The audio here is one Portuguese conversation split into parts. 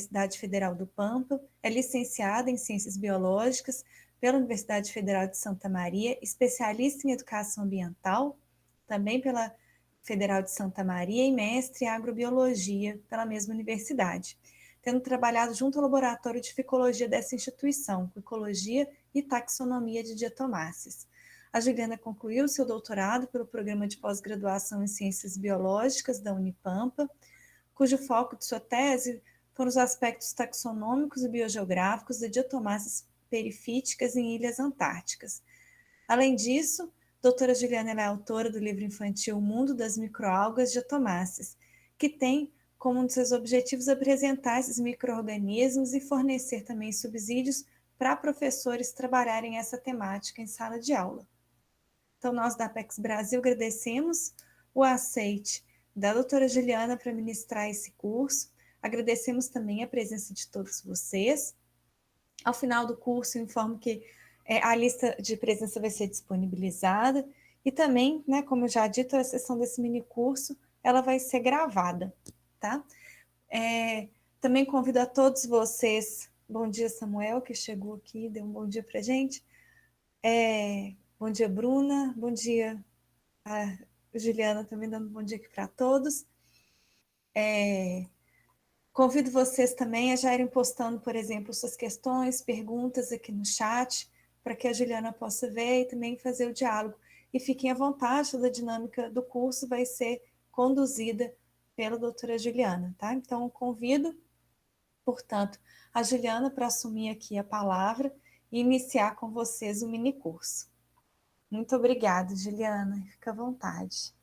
Universidade Federal do Pampa, é licenciada em Ciências Biológicas pela Universidade Federal de Santa Maria, especialista em Educação Ambiental, também pela Federal de Santa Maria, e mestre em Agrobiologia pela mesma universidade, tendo trabalhado junto ao Laboratório de Ficologia dessa instituição, com Ecologia e Taxonomia de Diatomáceas. A Juliana concluiu seu doutorado pelo Programa de Pós-Graduação em Ciências Biológicas da Unipampa, cujo foco de sua tese foram os aspectos taxonômicos e biogeográficos de diatomáceas perifíticas em ilhas antárticas. Além disso, a doutora Juliana é autora do livro infantil O Mundo das Microalgas Diatomáceas, que tem como um de seus objetivos apresentar esses micro-organismos e fornecer também subsídios para professores trabalharem essa temática em sala de aula. Então, nós da Apex Brasil agradecemos o aceite da doutora Juliana para ministrar esse curso, agradecemos também a presença de todos vocês. Ao final do curso, eu informo que a lista de presença vai ser disponibilizada e também, né, como eu já dito, a sessão desse mini curso, ela vai ser gravada, tá? Também convido a todos vocês, bom dia Samuel, que chegou aqui, deu um bom dia para a gente, bom dia Bruna, bom dia a Juliana também dando um bom dia aqui para todos. Convido vocês também a já irem postando, por exemplo, suas questões, perguntas aqui no chat, para que a Juliana possa ver e também fazer o diálogo. E fiquem à vontade, toda a dinâmica do curso vai ser conduzida pela doutora Juliana, tá? Então, convido, portanto, a Juliana para assumir aqui a palavra e iniciar com vocês o mini curso. Muito obrigada, Juliana. Fica à vontade.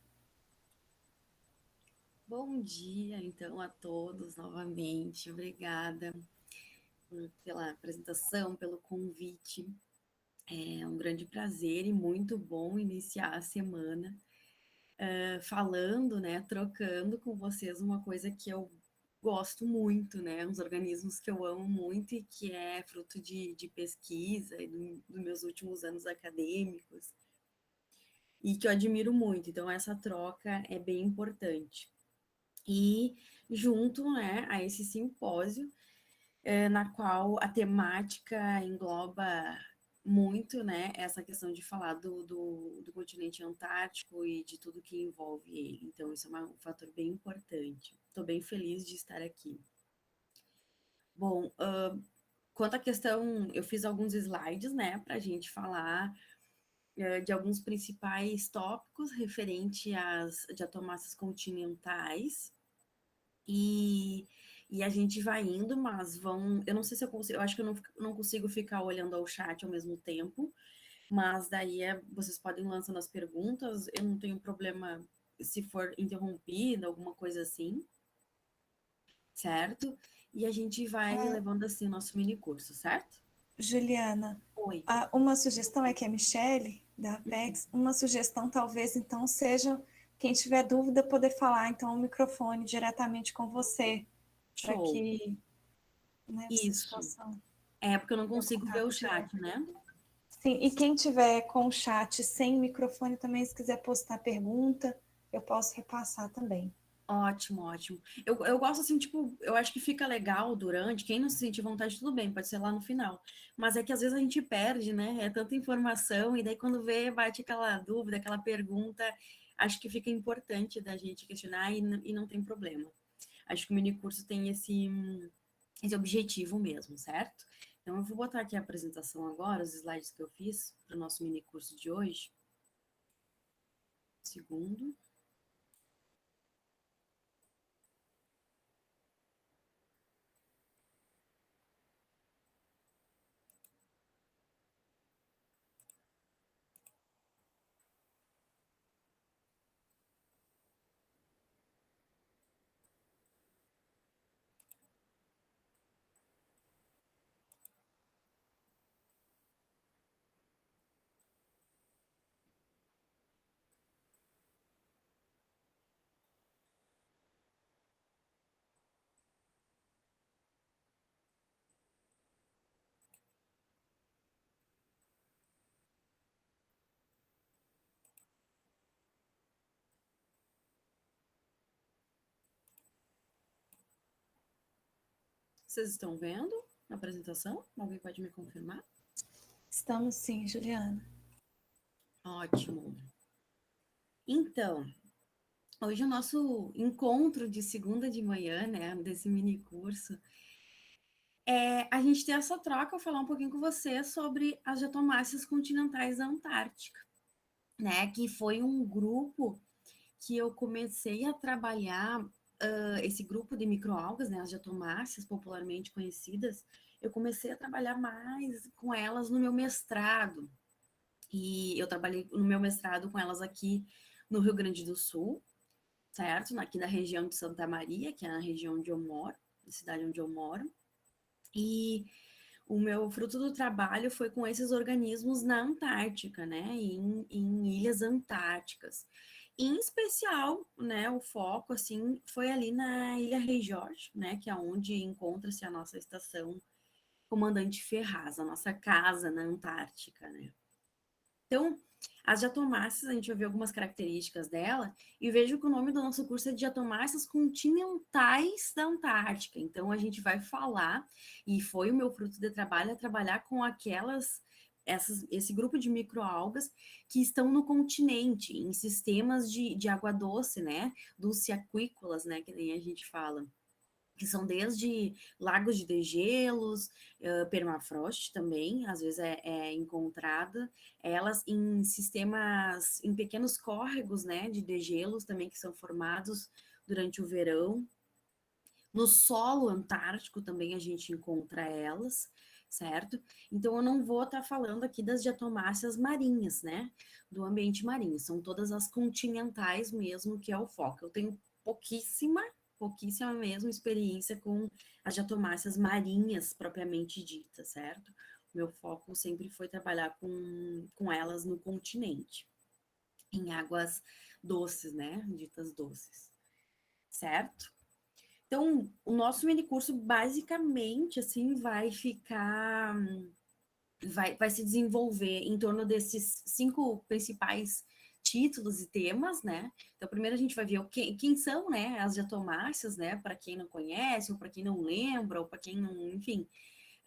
Bom dia, então, a todos novamente. Obrigada pela apresentação, pelo convite. É um grande prazer e muito bom iniciar a semana falando, né, trocando com vocês uma coisa que eu gosto muito, né, uns organismos que eu amo muito e que é fruto de pesquisa e dos meus últimos anos acadêmicos e que eu admiro muito. Então, essa troca é bem importante. E junto, né, a esse simpósio, na qual a temática engloba muito, né, essa questão de falar do continente antártico e de tudo que envolve ele. Então, isso é um fator bem importante. Estou bem feliz de estar aqui. Bom, quanto à questão, eu fiz alguns slides, né, para a gente falar de alguns principais tópicos referente às diatomáceas continentais, e a gente vai indo, mas eu não sei se eu consigo, eu acho que eu não consigo ficar olhando ao chat ao mesmo tempo, mas daí vocês podem lançando as perguntas, eu não tenho problema se for interrompida, alguma coisa assim, certo? E a gente vai levando assim o nosso mini curso, certo? Juliana, Oi. uma sugestão é que a Michele, da Apex, uma sugestão talvez então seja quem tiver dúvida poder falar então o microfone diretamente com você, para Show. que, né, essa Isso. situação. É porque eu não consigo ver o chat, né? Sim, e quem tiver com o chat sem microfone também, se quiser postar pergunta, eu posso repassar também. Ótimo, ótimo. Eu gosto assim, tipo, eu acho que fica legal durante, quem não se sentir vontade, tudo bem, pode ser lá no final. Mas é que às vezes a gente perde, né? É tanta informação, e daí quando vê, bate aquela dúvida, aquela pergunta, acho que fica importante da gente questionar e não tem problema. Acho que o minicurso tem esse objetivo mesmo, certo? Então eu vou botar aqui a apresentação agora, os slides que eu fiz para o nosso minicurso de hoje. Segundo. Vocês estão vendo a apresentação? Alguém pode me confirmar? Estamos sim, Juliana. Ótimo. Então, hoje o nosso encontro de segunda de manhã, né, desse mini curso, a gente ter essa troca, eu falar um pouquinho com você sobre as diatomáceas continentais da Antártica, né, que foi um grupo que eu comecei a trabalhar, esse grupo de microalgas, né, as diatomáceas popularmente conhecidas, eu comecei a trabalhar mais com elas no meu mestrado, e eu trabalhei no meu mestrado com elas aqui no Rio Grande do Sul, certo? Aqui na região de Santa Maria, que é a região onde eu moro, a cidade onde eu moro. E o meu fruto do trabalho foi com esses organismos na Antártica, né? Em ilhas antárticas. Em especial, né, o foco, assim, foi ali na Ilha Rei Jorge, né? Que é onde encontra-se a nossa estação Comandante Ferraz, a nossa casa na Antártica, né? Então, as diatomáceas, a gente vai ver algumas características dela, e vejo que o nome do nosso curso é Diatomáceas Continentais da Antártica. Então, a gente vai falar, e foi o meu fruto de trabalho, é trabalhar com esse grupo de microalgas que estão no continente, em sistemas de água doce, né? Dulceaquícolas, né? Que nem a gente fala, que são desde lagos de degelos, permafrost também, às vezes é encontrada, elas em sistemas, em pequenos córregos, né, de degelos também que são formados durante o verão. No solo antártico também a gente encontra elas, certo? Então eu não vou estar falando aqui das diatomáceas marinhas, né, do ambiente marinho, são todas as continentais mesmo que é o foco. Eu tenho pouquíssima mesmo experiência com as diatomáceas marinhas propriamente ditas, certo? Meu foco sempre foi trabalhar com elas no continente, em águas doces, né? Ditas doces, certo? Então, o nosso minicurso basicamente assim vai se desenvolver em torno desses 5 principais títulos e temas, né? Então, primeiro a gente vai ver quem são, né, as diatomáceas, né, para quem não conhece, ou para quem não lembra, ou para quem não, enfim,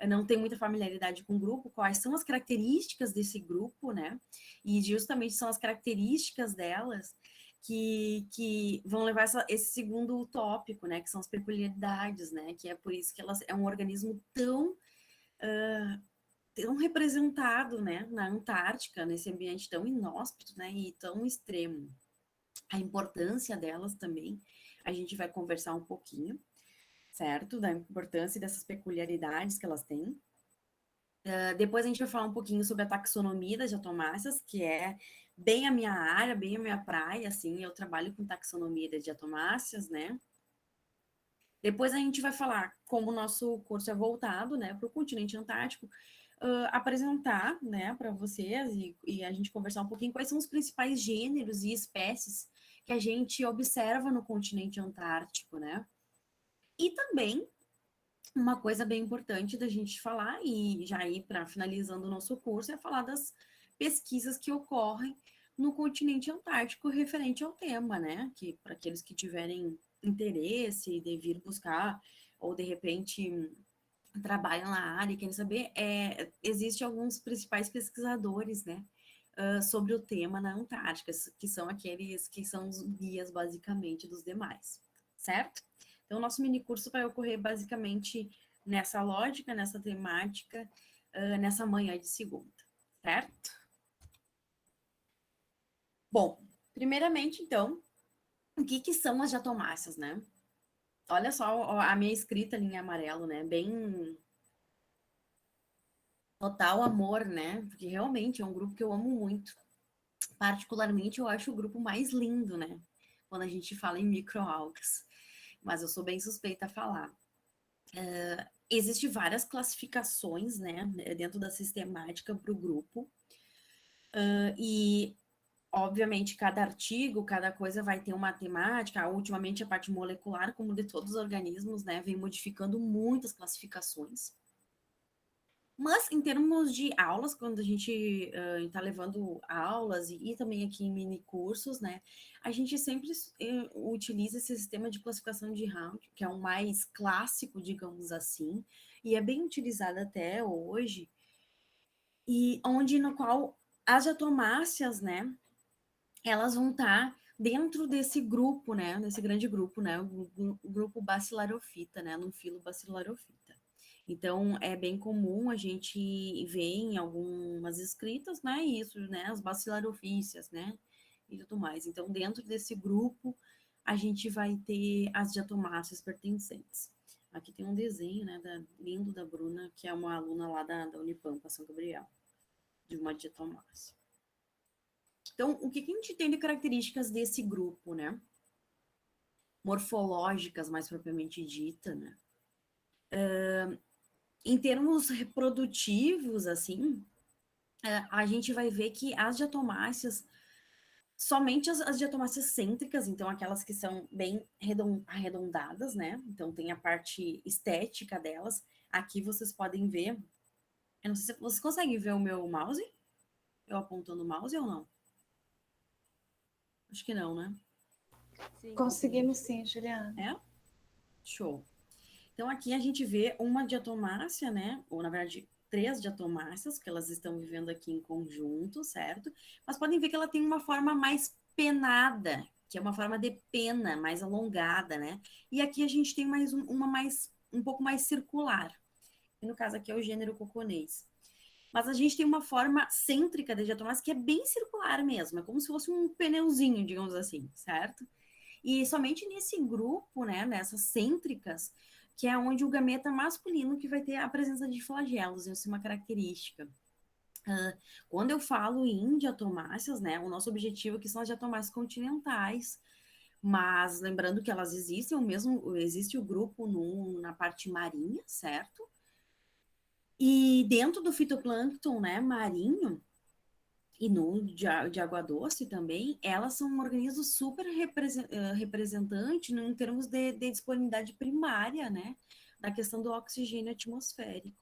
não tem muita familiaridade com o grupo, quais são as características desse grupo, né? E justamente são as características delas que vão levar esse segundo tópico, né, que são as peculiaridades, né, que é por isso que elas é um organismo tão representado, né, na Antártica, nesse ambiente tão inóspito, né, e tão extremo. A importância delas também, a gente vai conversar um pouquinho, certo? Da importância dessas peculiaridades que elas têm. Depois a gente vai falar um pouquinho sobre a taxonomia das diatomáceas, que é bem a minha área, bem a minha praia, assim, eu trabalho com taxonomia das diatomáceas, né? Depois a gente vai falar como o nosso curso é voltado, né, para o continente antártico, apresentar, né, para vocês e a gente conversar um pouquinho quais são os principais gêneros e espécies que a gente observa no continente antártico, né? E também uma coisa bem importante da gente falar, e já ir para finalizando o nosso curso, é falar das pesquisas que ocorrem no continente antártico referente ao tema, né? Que para aqueles que tiverem interesse de vir buscar, ou de repente trabalham na área e querem saber, existe alguns principais pesquisadores, né? Sobre o tema na Antártica, que são aqueles que são os guias, basicamente, dos demais, certo? Então, o nosso minicurso vai ocorrer basicamente nessa lógica, nessa temática, nessa manhã de segunda, certo? Bom, primeiramente, então, o que são as diatomáceas, né? Olha só a minha escrita ali em amarelo, né? Bem total amor, né? Porque realmente é um grupo que eu amo muito. Particularmente, eu acho o grupo mais lindo, né? Quando a gente fala em microalgas. Mas eu sou bem suspeita a falar. Existem várias classificações, né, dentro da sistemática para o grupo. E, obviamente, cada artigo, cada coisa vai ter uma temática. Ultimamente, a parte molecular, como de todos os organismos, né, vem modificando muitas classificações. Mas em termos de aulas, quando a gente está levando aulas e também aqui em mini cursos, né, a gente sempre utiliza esse sistema de classificação de round, que é o mais clássico, digamos assim, e é bem utilizado até hoje, e onde no qual as diatomáceas, né, elas vão estar dentro desse grupo, né, desse grande grupo, né, o grupo Bacillarofita, né, no filo Bacillarofita. Então, é bem comum a gente ver em algumas escritas, né, isso, né, as bacilarofícias, né, e tudo mais. Então, dentro desse grupo, a gente vai ter as diatomáceas pertencentes. Aqui tem um desenho, né, lindo da Bruna, que é uma aluna lá da Unipampa, São Gabriel, de uma diatomácea. Então, o que a gente tem de características desse grupo, né? Morfológicas, mais propriamente dita, né? Em termos reprodutivos, assim, a gente vai ver que as diatomáceas, somente as diatomáceas cêntricas, então aquelas que são bem arredondadas, né? Então tem a parte estética delas. Aqui vocês podem ver. Eu não sei se vocês conseguem ver o meu mouse? Eu apontando o mouse ou não? Acho que não, né? Sim, Conseguimos sim, Juliana. É? Show. Então, aqui a gente vê uma diatomácea, né? Ou, na verdade, 3 diatomáceas, que elas estão vivendo aqui em conjunto, certo? Mas podem ver que ela tem uma forma mais penada, que é uma forma de pena, mais alongada, né? E aqui a gente tem mais um pouco mais circular. E no caso aqui é o gênero coconês. Mas a gente tem uma forma cêntrica de diatomácea que é bem circular mesmo, é como se fosse um pneuzinho, digamos assim, certo? E somente nesse grupo, né, nessas cêntricas, que é onde o gameta masculino que vai ter a presença de flagelos, isso é uma característica. Quando eu falo em diatomáceas, né, o nosso objetivo aqui são as diatomáceas continentais, mas lembrando que elas existem, existe o grupo na parte marinha, certo? E dentro do fitoplâncton, né, marinho, e no de água doce também, elas são um organismo super representante em termos de disponibilidade primária, né? Da questão do oxigênio atmosférico.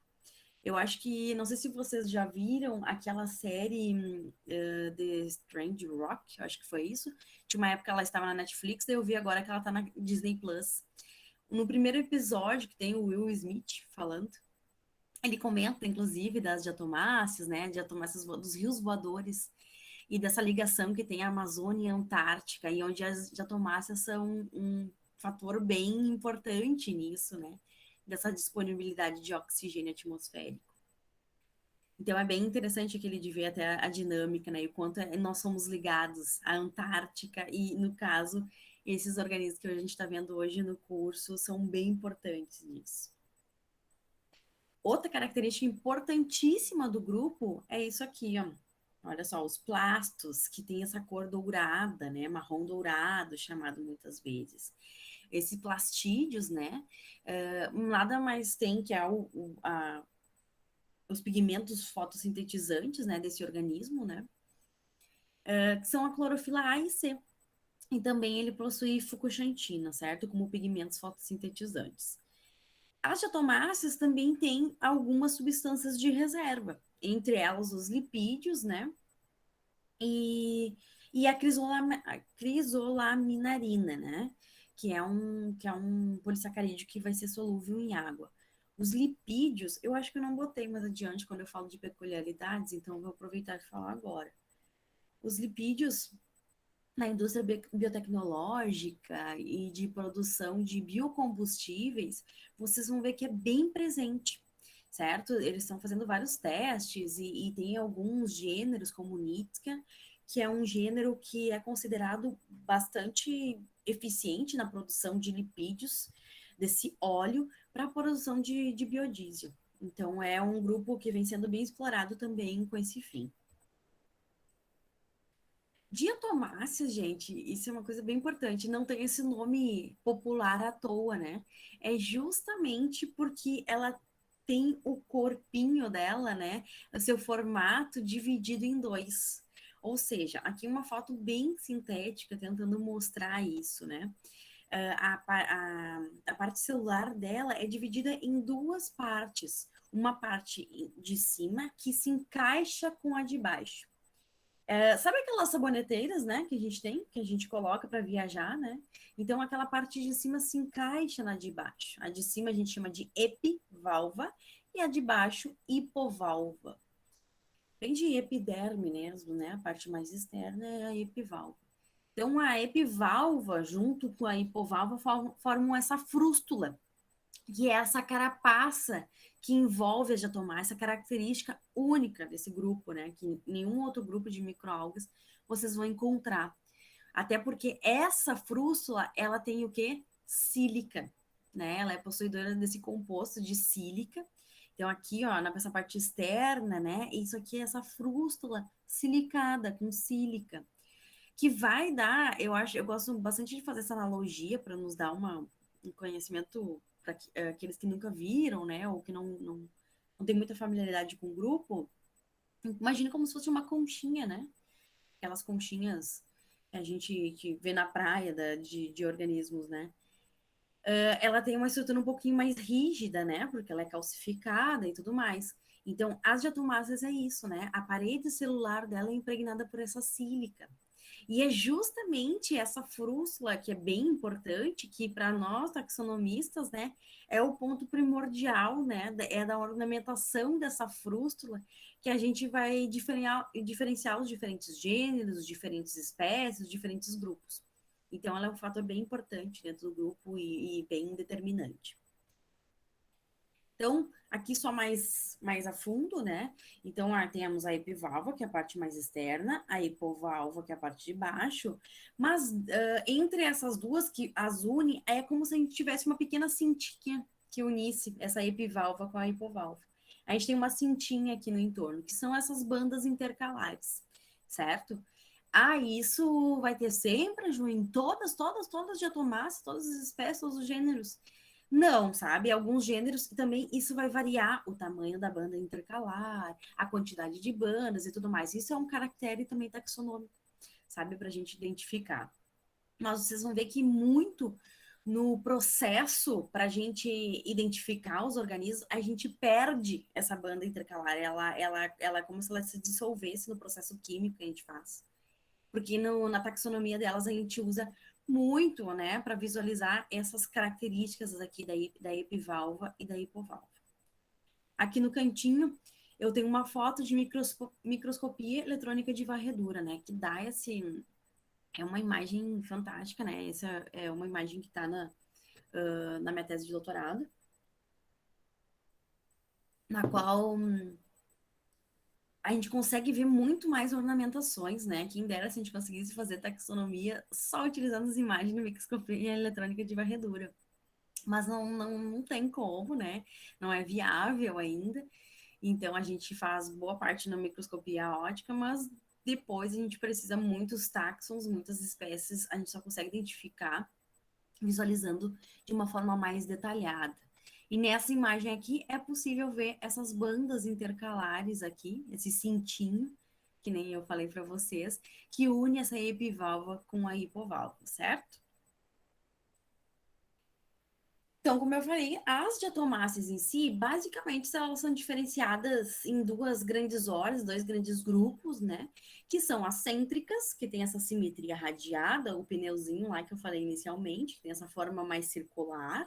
Eu acho que, não sei se vocês já viram aquela série The Strange Rock, acho que foi isso. De uma época ela estava na Netflix, daí eu vi agora que ela está na Disney Plus. No primeiro episódio, que tem o Will Smith falando, ele comenta, inclusive, das diatomáceas, né? Diatomáceas dos rios voadores e dessa ligação que tem a Amazônia e a Antártica, e onde as diatomáceas são um fator bem importante nisso, né? Dessa disponibilidade de oxigênio atmosférico. Então é bem interessante aquele de ver até a dinâmica, né? E o quanto nós somos ligados à Antártica e, no caso, esses organismos que a gente está vendo hoje no curso são bem importantes nisso. Outra característica importantíssima do grupo é isso aqui, ó. Olha só, os plastos, que tem essa cor dourada, né? Marrom dourado, chamado muitas vezes. Esse plastídeos, né? Nada mais tem que os pigmentos fotossintetizantes, né? Desse organismo, né? Que são a clorofila A e C. E também ele possui fucoxantina, certo? Como pigmentos fotossintetizantes. As diatomáceas também têm algumas substâncias de reserva, entre elas os lipídios, né? E a crisolaminarina, né? Que é um polissacarídeo que vai ser solúvel em água. Os lipídios, eu acho que eu não botei mais adiante quando eu falo de peculiaridades, então eu vou aproveitar e falar agora. Os lipídios, na indústria biotecnológica e de produção de biocombustíveis, vocês vão ver que é bem presente, certo? Eles estão fazendo vários testes e tem alguns gêneros, como o Nitka, que é um gênero que é considerado bastante eficiente na produção de lipídios, desse óleo, para a produção de biodiesel. Então, é um grupo que vem sendo bem explorado também com esse fim. Diatomácea, gente, isso é uma coisa bem importante, não tem esse nome popular à toa, né? É justamente porque ela tem o corpinho dela, né? O seu formato dividido em dois. Ou seja, aqui uma foto bem sintética tentando mostrar isso, né? A parte celular dela é dividida em duas partes. Uma parte de cima que se encaixa com a de baixo. Sabe aquelas saboneteiras, né, que a gente tem, que a gente coloca para viajar, né? Então, aquela parte de cima se encaixa na de baixo. A de cima a gente chama de epivalva e a de baixo, hipovalva. Vem de epiderme mesmo, né? A parte mais externa é a epivalva. Então, a epivalva, junto com a hipovalva, formam essa frústula, que é essa carapaça que envolve a diatomar, essa característica única desse grupo, né? Que nenhum outro grupo de microalgas vocês vão encontrar. Até porque essa frústula, ela tem o quê? Sílica, né? Ela é possuidora desse composto de sílica. Então, aqui, ó, nessa parte externa, né? Isso aqui é essa frústula silicada, com sílica, que vai dar, eu acho, eu gosto bastante de fazer essa analogia para nos dar um conhecimento para aqueles que nunca viram, né? Ou que não tem muita familiaridade com o grupo. Imagina como se fosse uma conchinha, né? Aquelas conchinhas que a gente que vê na praia de organismos, né? Ela tem uma estrutura um pouquinho mais rígida, né? Porque ela é calcificada e tudo mais. Então, as diatomáceas é isso, né? A parede celular dela é impregnada por essa sílica. E é justamente essa frústula que é bem importante, que para nós taxonomistas, né, é o ponto primordial, né, é da ornamentação dessa frústula que a gente vai diferenciar os diferentes gêneros, diferentes espécies, diferentes grupos. Então, ela é um fator bem importante dentro do grupo e bem determinante. Então, aqui só mais a fundo, né? Então, temos a epivalva, que é a parte mais externa, a hipovalva, que é a parte de baixo, mas entre essas duas que as une, é como se a gente tivesse uma pequena cintinha que unisse essa epivalva com a hipovalva. A gente tem uma cintinha aqui no entorno, que são essas bandas intercalares, certo? Isso vai ter sempre, Ju, em todas as diatomáceas, todas as espécies, todos os gêneros. Não, sabe? Alguns gêneros também isso vai variar o tamanho da banda intercalar, a quantidade de bandas e tudo mais. Isso é um caractere também taxonômico, sabe? Para a gente identificar. Mas vocês vão ver que muito no processo para a gente identificar os organismos, a gente perde essa banda intercalar. Ela é como se ela se dissolvesse no processo químico que a gente faz. Porque na taxonomia delas a gente usa muito, né, para visualizar essas características aqui da epivalva e da hipovalva. Aqui no cantinho eu tenho uma foto de microscopia eletrônica de varredura, né, que dá esse é uma imagem fantástica, né? Essa é uma imagem que está na minha tese de doutorado, na qual a gente consegue ver muito mais ornamentações, né? Quem dera se a gente conseguisse fazer taxonomia só utilizando as imagens de microscopia eletrônica de varredura. Mas não tem como, né? Não é viável ainda. Então, a gente faz boa parte na microscopia óptica, mas depois a gente precisa muitos táxons, muitas espécies, a gente só consegue identificar visualizando de uma forma mais detalhada. E nessa imagem aqui é possível ver essas bandas intercalares aqui, esse cintinho, que nem eu falei para vocês, que une essa epivalva com a hipovalva, certo? Então, como eu falei, as diatomáceas em si, basicamente, elas são diferenciadas em duas grandes ordens, dois grandes grupos, né? Que são as cêntricas, que tem essa simetria radiada, o pneuzinho lá que eu falei inicialmente, que tem essa forma mais circular,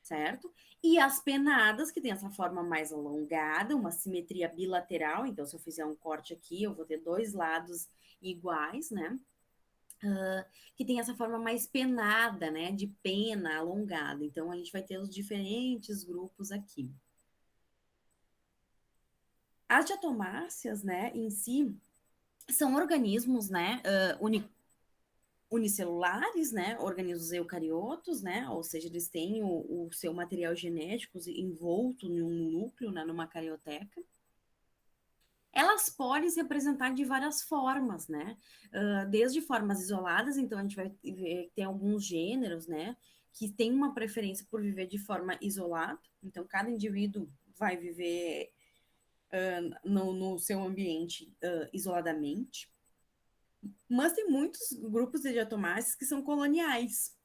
certo? E as penadas, que tem essa forma mais alongada, uma simetria bilateral. Então, se eu fizer um corte aqui, eu vou ter dois lados iguais, né? Que tem essa forma mais penada, né? De pena alongada. Então, a gente vai ter os diferentes grupos aqui. As diatomáceas, né, em si, são organismos, né, unicelulares, né, organismos eucariotos, né, ou seja, eles têm o seu material genético envolto em um núcleo, né, numa carioteca. Elas podem se apresentar de várias formas, né, desde formas isoladas, então a gente vai ver que tem alguns gêneros, né, que tem uma preferência por viver de forma isolada, então cada indivíduo vai viver no seu ambiente isoladamente. Mas tem muitos grupos de diatomáceas que são coloniais,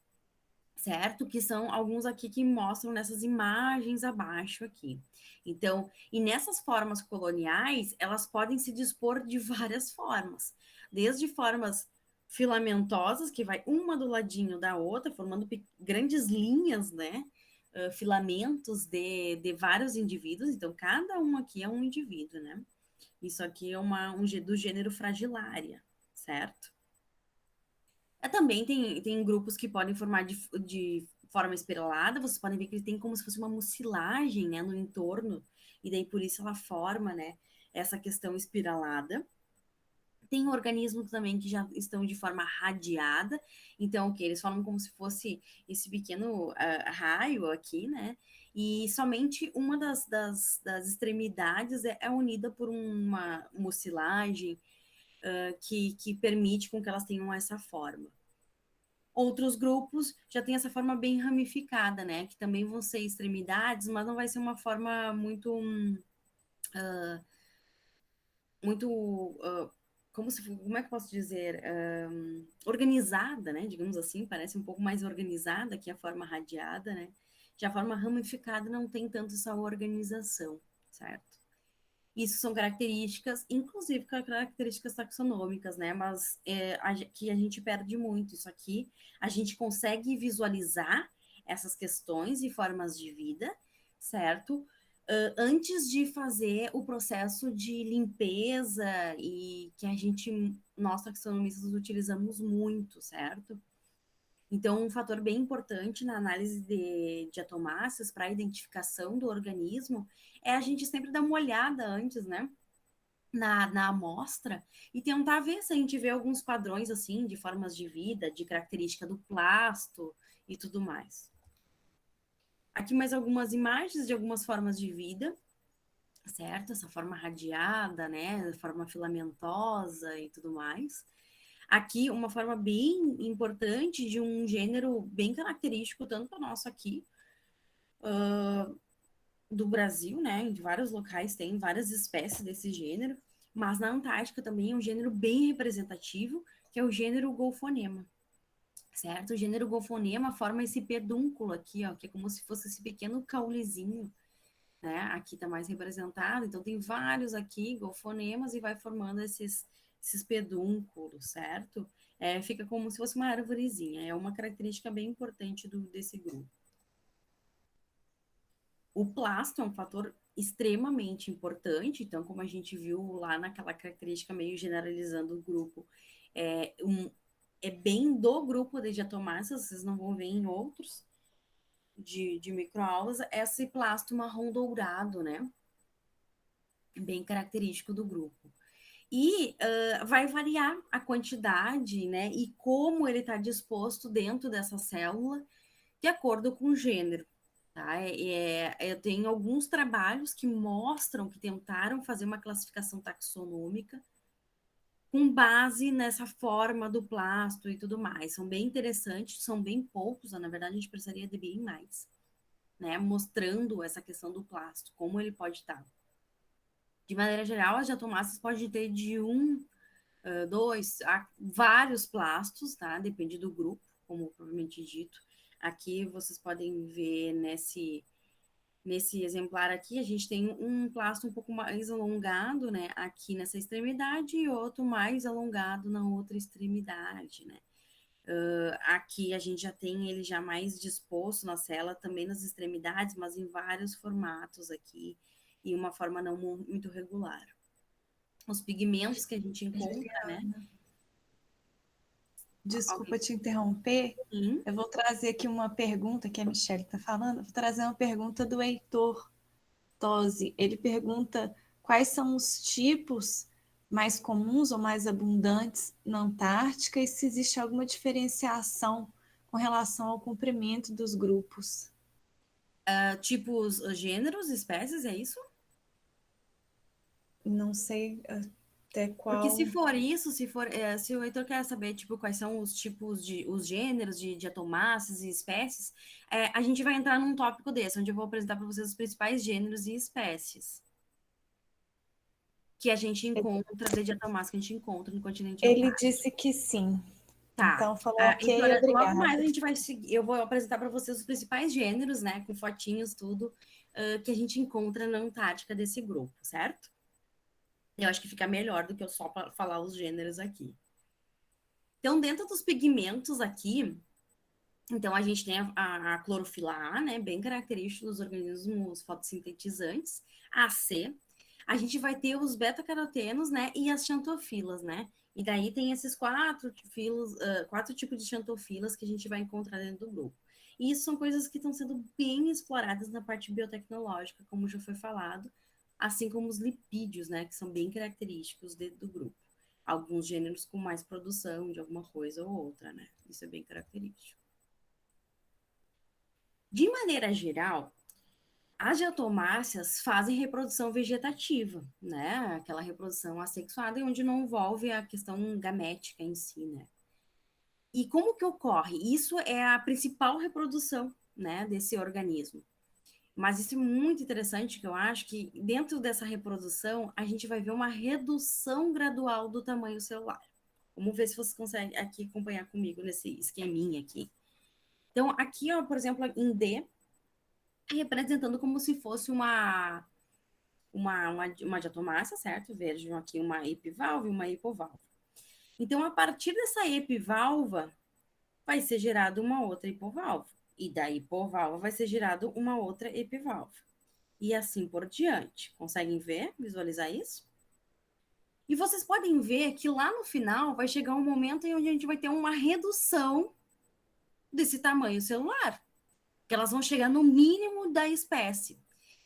certo? Que são alguns aqui que mostram nessas imagens abaixo aqui. Então, e nessas formas coloniais, elas podem se dispor de várias formas, desde formas filamentosas, que vai uma do ladinho da outra, formando grandes linhas, né? Filamentos de vários indivíduos, então cada um aqui é um indivíduo, né? Isso aqui é do gênero Fragilária, certo? Também tem grupos que podem formar de forma espiralada, vocês podem ver que ele tem como se fosse uma mucilagem, né, no entorno, e daí por isso ela forma, né, essa questão espiralada. Tem organismos também que já estão de forma radiada, então que eles formam como se fosse esse pequeno raio aqui, né? E somente uma das extremidades é unida por uma mucilagem que permite com que elas tenham essa forma. Outros grupos já têm essa forma bem ramificada, né? Que também vão ser extremidades, mas não vai ser uma forma muito como é que eu posso dizer? Organizada, né? Digamos assim, parece um pouco mais organizada que a forma radiada, né? Já a forma ramificada não tem tanto essa organização, certo? Isso são características, inclusive características taxonômicas, né? Mas que a gente perde muito. Isso aqui, a gente consegue visualizar essas questões e formas de vida, certo? Antes de fazer o processo de limpeza e que nós taxonomistas utilizamos muito, certo? Então, um fator bem importante na análise de diatomáceas para a identificação do organismo é a gente sempre dar uma olhada antes, né? Na amostra e tentar ver se a gente vê alguns padrões assim de formas de vida, de característica do plasto e tudo mais. Aqui mais algumas imagens de algumas formas de vida, certo? Essa forma radiada, né? Forma filamentosa e tudo mais. Aqui, uma forma bem importante de um gênero bem característico, tanto para nosso aqui, do Brasil, né? Em vários locais tem várias espécies desse gênero, mas na Antártica também é um gênero bem representativo, que é o gênero Golfonema, certo? O gênero Golfonema forma esse pedúnculo aqui, ó, que é como se fosse esse pequeno caulezinho, né? Aqui está mais representado, então tem vários aqui, golfonemas, e vai formando esses pedúnculos, certo? Fica como se fosse uma árvorezinha, é uma característica bem importante desse grupo. O plasto é um fator extremamente importante, então, como a gente viu lá naquela característica meio generalizando o grupo, é bem do grupo de diatomáceas, vocês não vão ver em outros de microaulas, esse plasto marrom dourado, né? Bem característico do grupo. E vai variar a quantidade, né? E como ele está disposto dentro dessa célula, de acordo com o gênero. Tá? Eu tenho alguns trabalhos que mostram que tentaram fazer uma classificação taxonômica com base nessa forma do plasto e tudo mais. São bem interessantes, são bem poucos, na verdade a gente precisaria de bem mais, né? Mostrando essa questão do plasto, como ele pode estar. De maneira geral, as diatomáceas podem ter de dois, vários plastos, tá? Depende do grupo, como propriamente dito. Aqui vocês podem ver nesse exemplar aqui, a gente tem um plasto um pouco mais alongado, né? Aqui nessa extremidade e outro mais alongado na outra extremidade, né? Aqui a gente já tem ele já mais disposto na cela, também nas extremidades, mas em vários formatos aqui, e uma forma não muito regular. Os pigmentos que a gente encontra, né? Desculpa te interromper. Sim. Eu vou trazer aqui uma pergunta que a Michelle está falando. Vou trazer uma pergunta do Heitor Tosi. Ele pergunta quais são os tipos mais comuns ou mais abundantes na Antártica e se existe alguma diferenciação com relação ao comprimento dos grupos. Tipos, gêneros, espécies, é isso? Não sei até Porque se qual. for isso, se o Heitor quer saber, tipo, quais são os tipos os gêneros de diatomáceas e espécies, a gente vai entrar num tópico desse, onde eu vou apresentar para vocês os principais gêneros e espécies que a gente encontra de diatomácea, que a gente encontra no continente Ele antártico. disse que sim. Tá. Então, falou ok, Heitora, logo obrigada. mais a gente vai seguir. Eu vou apresentar para vocês os principais gêneros, né? Com fotinhos, tudo, que a gente encontra na Antártica desse grupo, certo? Eu acho que fica melhor do que eu só falar os gêneros aqui. Então, dentro dos pigmentos aqui, então a gente tem a clorofila A, né? Bem característico dos organismos fotossintetizantes, a C. A gente vai ter os beta-carotenos, né? E as xantofilas, né? E daí tem esses quatro tipos de xantofilas que a gente vai encontrar dentro do grupo. E isso são coisas que estão sendo bem exploradas na parte biotecnológica, como já foi falado, assim como os lipídios, né? Que são bem característicos dentro do grupo. Alguns gêneros com mais produção de alguma coisa ou outra, né? Isso é bem característico. De maneira geral, as diatomáceas fazem reprodução vegetativa, né? Aquela reprodução assexuada, onde não envolve a questão gamética em si, né? E como que ocorre? Isso é a principal reprodução, né, desse organismo. Mas isso é muito interessante, que eu acho que dentro dessa reprodução, a gente vai ver uma redução gradual do tamanho celular. Vamos ver se você consegue aqui acompanhar comigo nesse esqueminha aqui. Então, aqui, ó, por exemplo, em D, representando como se fosse uma diatomácea, certo? Vejam aqui uma epivalva e uma hipovalva. Então, a partir dessa epivalva, vai ser gerada uma outra hipovalva. E da hipovalva vai ser gerada uma outra epivalva. E assim por diante. Conseguem ver, visualizar isso? E vocês podem ver que lá no final vai chegar um momento em onde a gente vai ter uma redução desse tamanho celular, que elas vão chegar no mínimo da espécie.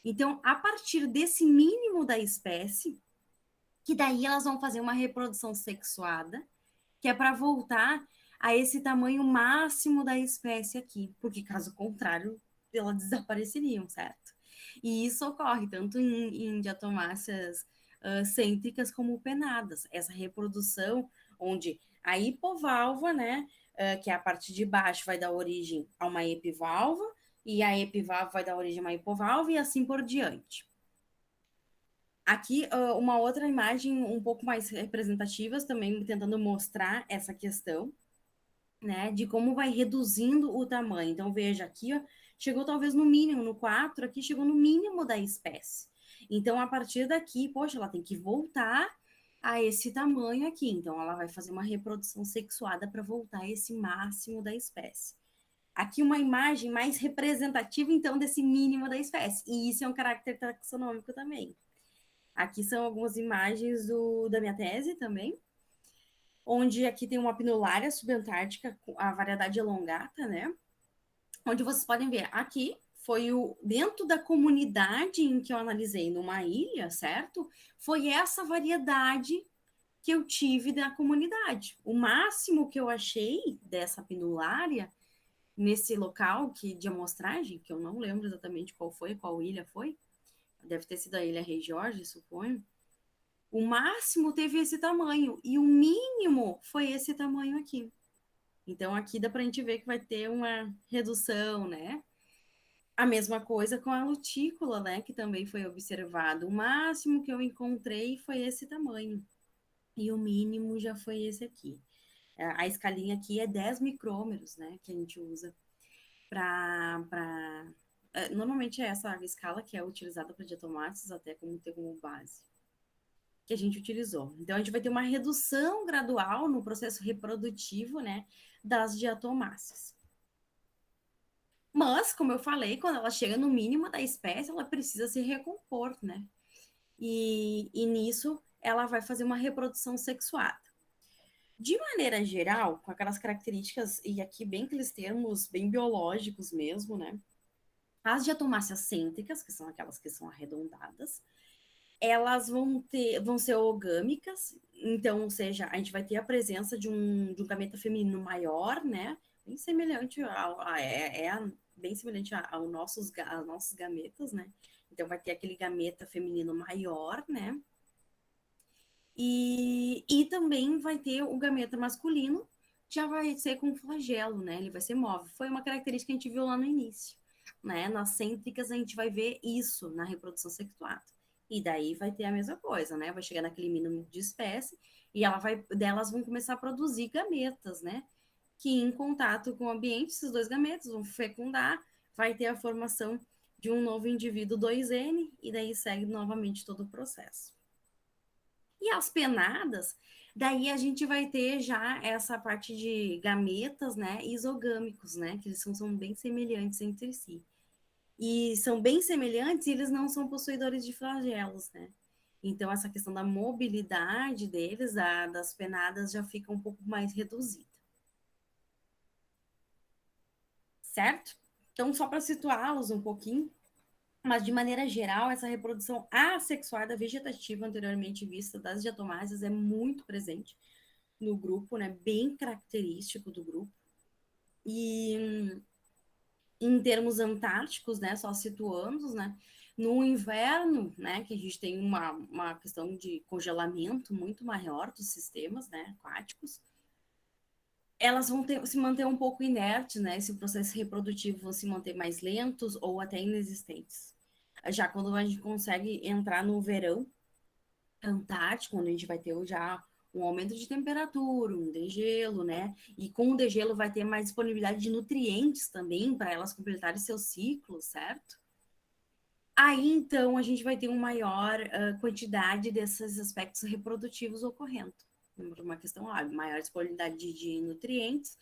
Então, a partir desse mínimo da espécie, que daí elas vão fazer uma reprodução sexuada, que é para voltar a esse tamanho máximo da espécie aqui, porque caso contrário, elas desapareceriam, certo? E isso ocorre tanto em diatomáceas cêntricas como penadas, essa reprodução onde a hipovalva, né, que é a parte de baixo, vai dar origem a uma epivalva, e a epivalva vai dar origem a uma hipovalva e assim por diante. Aqui, uma outra imagem um pouco mais representativa, também tentando mostrar essa questão, né, de como vai reduzindo o tamanho. Então, veja aqui, ó, chegou talvez no mínimo, no 4, aqui chegou no mínimo da espécie. Então, a partir daqui, poxa, ela tem que voltar a esse tamanho aqui. Então, ela vai fazer uma reprodução sexuada para voltar a esse máximo da espécie. Aqui uma imagem mais representativa, então, desse mínimo da espécie. E isso é um caráter taxonômico também. Aqui são algumas imagens da minha tese também, onde aqui tem uma pinulária subantártica, a variedade elongata, né? Onde vocês podem ver, aqui foi dentro da comunidade em que eu analisei numa ilha, certo? Foi essa variedade que eu tive da comunidade. O máximo que eu achei dessa pinulária nesse local de amostragem, que eu não lembro exatamente qual foi, qual ilha foi, deve ter sido a Ilha Rei Jorge, suponho. O máximo teve esse tamanho e o mínimo foi esse tamanho aqui. Então, aqui dá para a gente ver que vai ter uma redução, né? A mesma coisa com a lutícula, né? Que também foi observado. O máximo que eu encontrei foi esse tamanho. E o mínimo já foi esse aqui. A escalinha aqui é 10 micrômeros, né? Que a gente usa para... Normalmente é essa escala que é utilizada para diatomáceas, até como ter como base que a gente utilizou. Então, a gente vai ter uma redução gradual no processo reprodutivo, né, das diatomáceas. Mas, como eu falei, quando ela chega no mínimo da espécie, ela precisa se recompor, né? E nisso, ela vai fazer uma reprodução sexuada. De maneira geral, com aquelas características, e aqui bem aqueles termos bem biológicos mesmo, né? As diatomáceas cêntricas, que são aquelas que são arredondadas, elas vão ser orgâmicas, então, ou seja, a gente vai ter a presença de um gameta feminino maior, né? Bem semelhante bem semelhante aos nossos gametas, né? Então, vai ter aquele gameta feminino maior, né? E também vai ter o gameta masculino, já vai ser com flagelo, né? Ele vai ser móvel. Foi uma característica que a gente viu lá no início, né? Nas cêntricas, a gente vai ver isso na reprodução sexuada. E daí vai ter a mesma coisa, né? Vai chegar naquele mínimo de espécie e delas vão começar a produzir gametas, né? que em contato com o ambiente, esses dois gametas vão fecundar, vai ter a formação de um novo indivíduo 2N, e daí segue novamente todo o processo. E as penadas, daí a gente vai ter já essa parte de gametas, né, isogâmicos, né, que eles são bem semelhantes entre si. E são bem semelhantes e eles não são possuidores de flagelos, né? Então, essa questão da mobilidade deles, das penadas, já fica um pouco mais reduzida. Certo? Então, só para situá-los um pouquinho, mas de maneira geral, essa reprodução assexuada vegetativa anteriormente vista das diatomáceas é muito presente no grupo, né? Bem característico do grupo. E em termos antárticos, né? Só situando, né? No inverno, né? Que a gente tem uma questão de congelamento muito maior dos sistemas, né? Aquáticos. Elas vão se manter um pouco inertes, né? Esse processo reprodutivo vão se manter mais lentos ou até inexistentes. Já quando a gente consegue entrar no verão antártico, onde a gente vai ter já um aumento de temperatura, um degelo, né? E com o degelo vai ter mais disponibilidade de nutrientes também para elas completarem seu ciclo, certo? Aí então a gente vai ter uma maior quantidade desses aspectos reprodutivos ocorrendo. Uma questão lá, maior disponibilidade de nutrientes,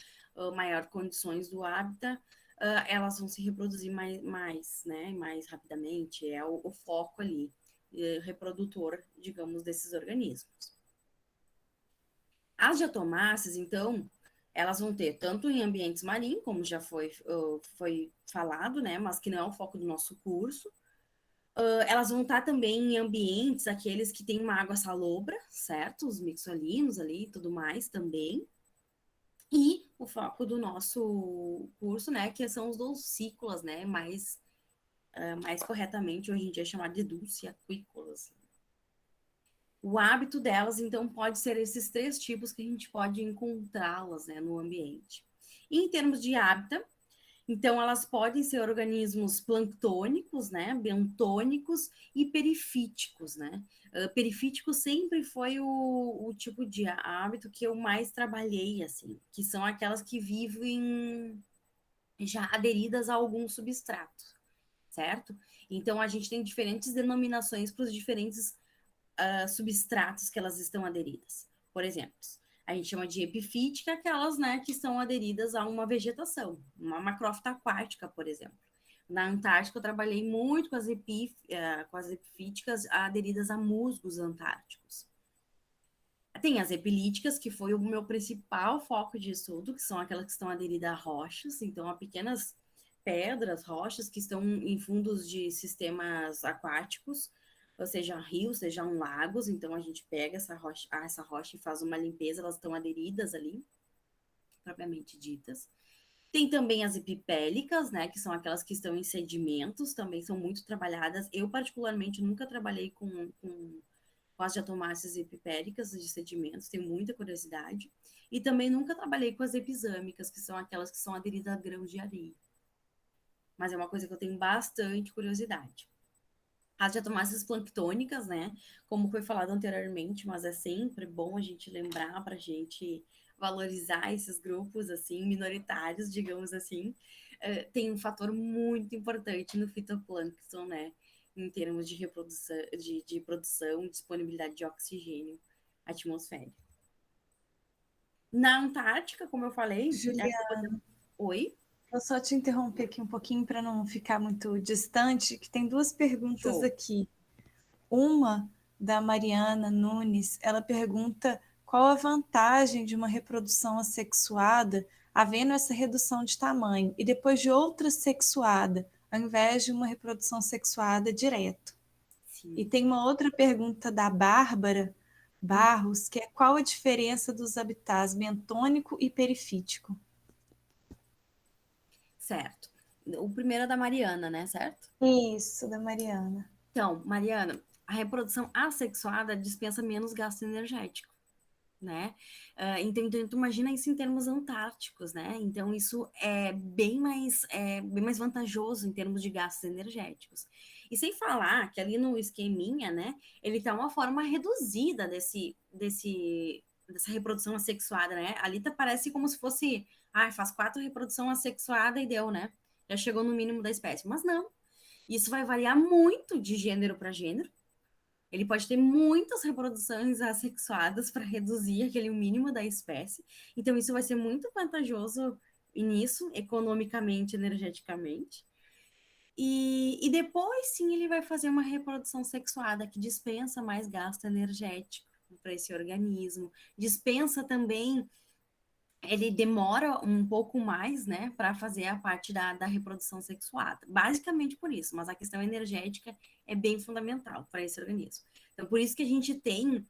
maior condições do hábitat, elas vão se reproduzir mais, né, mais rapidamente, é o foco ali, reprodutor, digamos, desses organismos. As diatomáceas, então, elas vão ter tanto em ambientes marinhos, como já foi falado, né, mas que não é o foco do nosso curso. Elas vão estar também em ambientes, aqueles que têm uma água salobra, certo? Os mixolinos ali e tudo mais também. E o foco do nosso curso, né, que são os dulcícolas, né, mais corretamente hoje em dia é chamado de dulciaquícolas. O hábito delas, então, pode ser esses três tipos que a gente pode encontrá-las, né, no ambiente. E em termos de hábitat, então, elas podem ser organismos planctônicos, né, bentônicos e perifíticos, né? Perifítico sempre foi o tipo de hábito que eu mais trabalhei, assim, que são aquelas que vivem já aderidas a algum substrato, certo? Então, a gente tem diferentes denominações para os diferentes substratos que elas estão aderidas. Por exemplo, a gente chama de epifítica aquelas, né, que estão aderidas a uma vegetação, uma macrófita aquática, por exemplo. Na Antártica, eu trabalhei muito com as epifíticas aderidas a musgos antárticos. Tem as epilíticas, que foi o meu principal foco de estudo, que são aquelas que estão aderidas a rochas, então a pequenas pedras, rochas que estão em fundos de sistemas aquáticos, ou seja, rios, sejam lagos, então a gente pega essa rocha e faz uma limpeza, elas estão aderidas ali, propriamente ditas. Tem também as epipélicas, né, que são aquelas que estão em sedimentos, também são muito trabalhadas. Eu, particularmente, nunca trabalhei com as diatomáceas epipéricas de sedimentos, tenho muita curiosidade. E também nunca trabalhei com as episâmicas, que são aquelas que são aderidas a grãos de areia. Mas é uma coisa que eu tenho bastante curiosidade. As diatomáceas planctônicas, né? Como foi falado anteriormente, mas é sempre bom a gente lembrar para a gente valorizar esses grupos, assim, minoritários, digamos assim. Tem um fator muito importante no fitoplâncton, né? Em termos de reprodução, de produção, disponibilidade de oxigênio atmosférico. Na Antártica, como eu falei, Juliana, Oi? vou só te interromper aqui um pouquinho para não ficar muito distante, que tem duas perguntas Show. aqui. Uma da Mariana Nunes, ela pergunta qual a vantagem de uma reprodução assexuada, havendo essa redução de tamanho, e depois de outra sexuada, ao invés de uma reprodução sexuada direto. Sim. E tem uma outra pergunta da Bárbara Barros, que é qual a diferença dos habitats bentônico e perifítico? Certo. O primeiro é da Mariana, né? Certo? Isso, da Mariana. Então, Mariana, a reprodução assexuada dispensa menos gasto energético, né? Então, tu imagina isso em termos antárticos, né? Então, isso é bem mais vantajoso em termos de gastos energéticos. E sem falar que ali no esqueminha, né? Ele tá uma forma reduzida dessa reprodução assexuada, né? Ali parece como se fosse faz 4 reprodução assexuada e deu, né? Já chegou no mínimo da espécie. Mas não. Isso vai variar muito de gênero para gênero. Ele pode ter muitas reproduções assexuadas para reduzir aquele mínimo da espécie. Então, isso vai ser muito vantajoso nisso, economicamente, energeticamente. E depois, sim, ele vai fazer uma reprodução sexuada que dispensa mais gasto energético para esse organismo. Dispensa também, ele demora um pouco mais, né, para fazer a parte da reprodução sexuada. Basicamente por isso, mas a questão energética é bem fundamental para esse organismo. Então, por isso que a gente tem,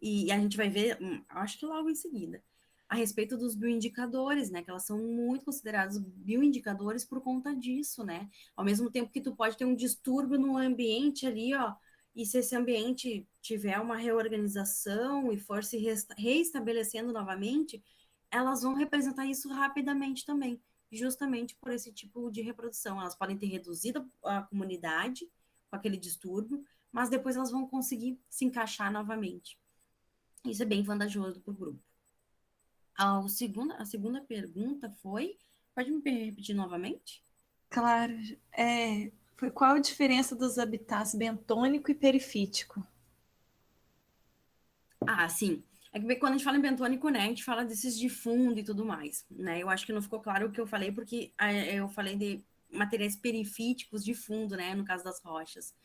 e a gente vai ver, acho que logo em seguida, a respeito dos bioindicadores, né? Que elas são muito consideradas bioindicadores por conta disso, né? Ao mesmo tempo que tu pode ter um distúrbio no ambiente ali, ó, e se esse ambiente tiver uma reorganização e for se reestabelecendo novamente, elas vão representar isso rapidamente também, justamente por esse tipo de reprodução. Elas podem ter reduzido a comunidade com aquele distúrbio, mas depois elas vão conseguir se encaixar novamente. Isso é bem vantajoso para o grupo. A segunda pergunta foi. Pode me repetir novamente? Claro. Foi qual a diferença dos habitats bentônico e perifítico? Sim. É que quando a gente fala em bentônico, né, a gente fala desses de fundo e tudo mais, né? Eu acho que não ficou claro o que eu falei, porque eu falei de materiais perifíticos de fundo, né, no caso das rochas.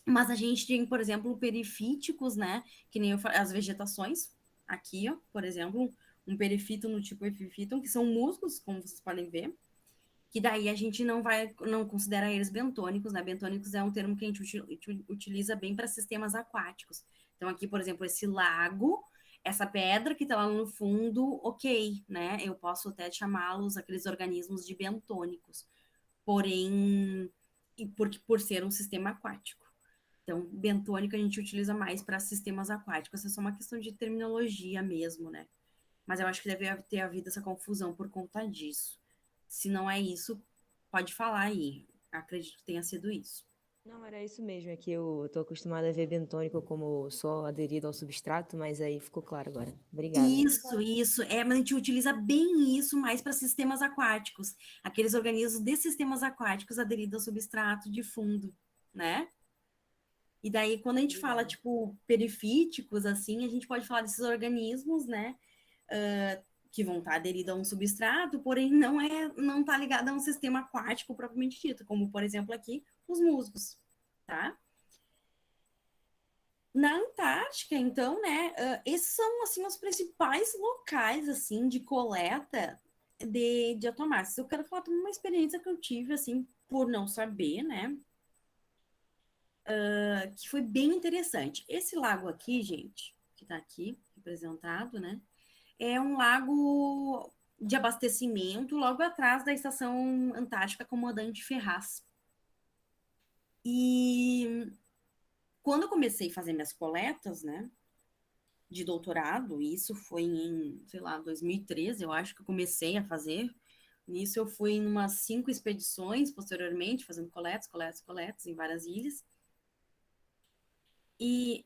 Mas a gente tem, por exemplo, perifíticos, né, que nem as vegetações, aqui, ó, por exemplo, um perifito no tipo epifíton, que são musgos, como vocês podem ver, que daí a gente não considera eles bentônicos, né? Bentônicos é um termo que a gente utiliza bem para sistemas aquáticos. Então, aqui, por exemplo, esse lago, essa pedra que está lá no fundo, ok, né? Eu posso até chamá-los, aqueles organismos, de bentônicos. Porém, por ser um sistema aquático. Então, bentônico a gente utiliza mais para sistemas aquáticos. É só uma questão de terminologia mesmo, né? Mas eu acho que deve ter havido essa confusão por conta disso. Se não é isso, pode falar aí. Acredito que tenha sido isso. Não, era isso mesmo, é que eu tô acostumada a ver bentônico como só aderido ao substrato, mas aí ficou claro agora. Obrigada. Isso. Mas a gente utiliza bem isso mais para sistemas aquáticos. Aqueles organismos de sistemas aquáticos aderidos ao substrato de fundo, né? E daí, quando a gente fala, Obrigada. tipo, perifíticos, assim, a gente pode falar desses organismos, né? Que vão estar aderidos a um substrato, porém não está ligado a um sistema aquático propriamente dito, como, por exemplo, aqui, os musgos, tá? Na Antártica, então, né, esses são, assim, os principais locais, assim, de coleta de atomáceos. Eu quero falar de uma experiência que eu tive, assim, por não saber, né, que foi bem interessante. Esse lago aqui, gente, que tá aqui representado, né, é um lago de abastecimento logo atrás da Estação Antártica Comandante Ferraz. E quando eu comecei a fazer minhas coletas, né, de doutorado, e isso foi em, sei lá, 2013, eu acho que eu comecei a fazer. Nisso eu fui em umas 5 expedições posteriormente, fazendo coletas em várias ilhas. E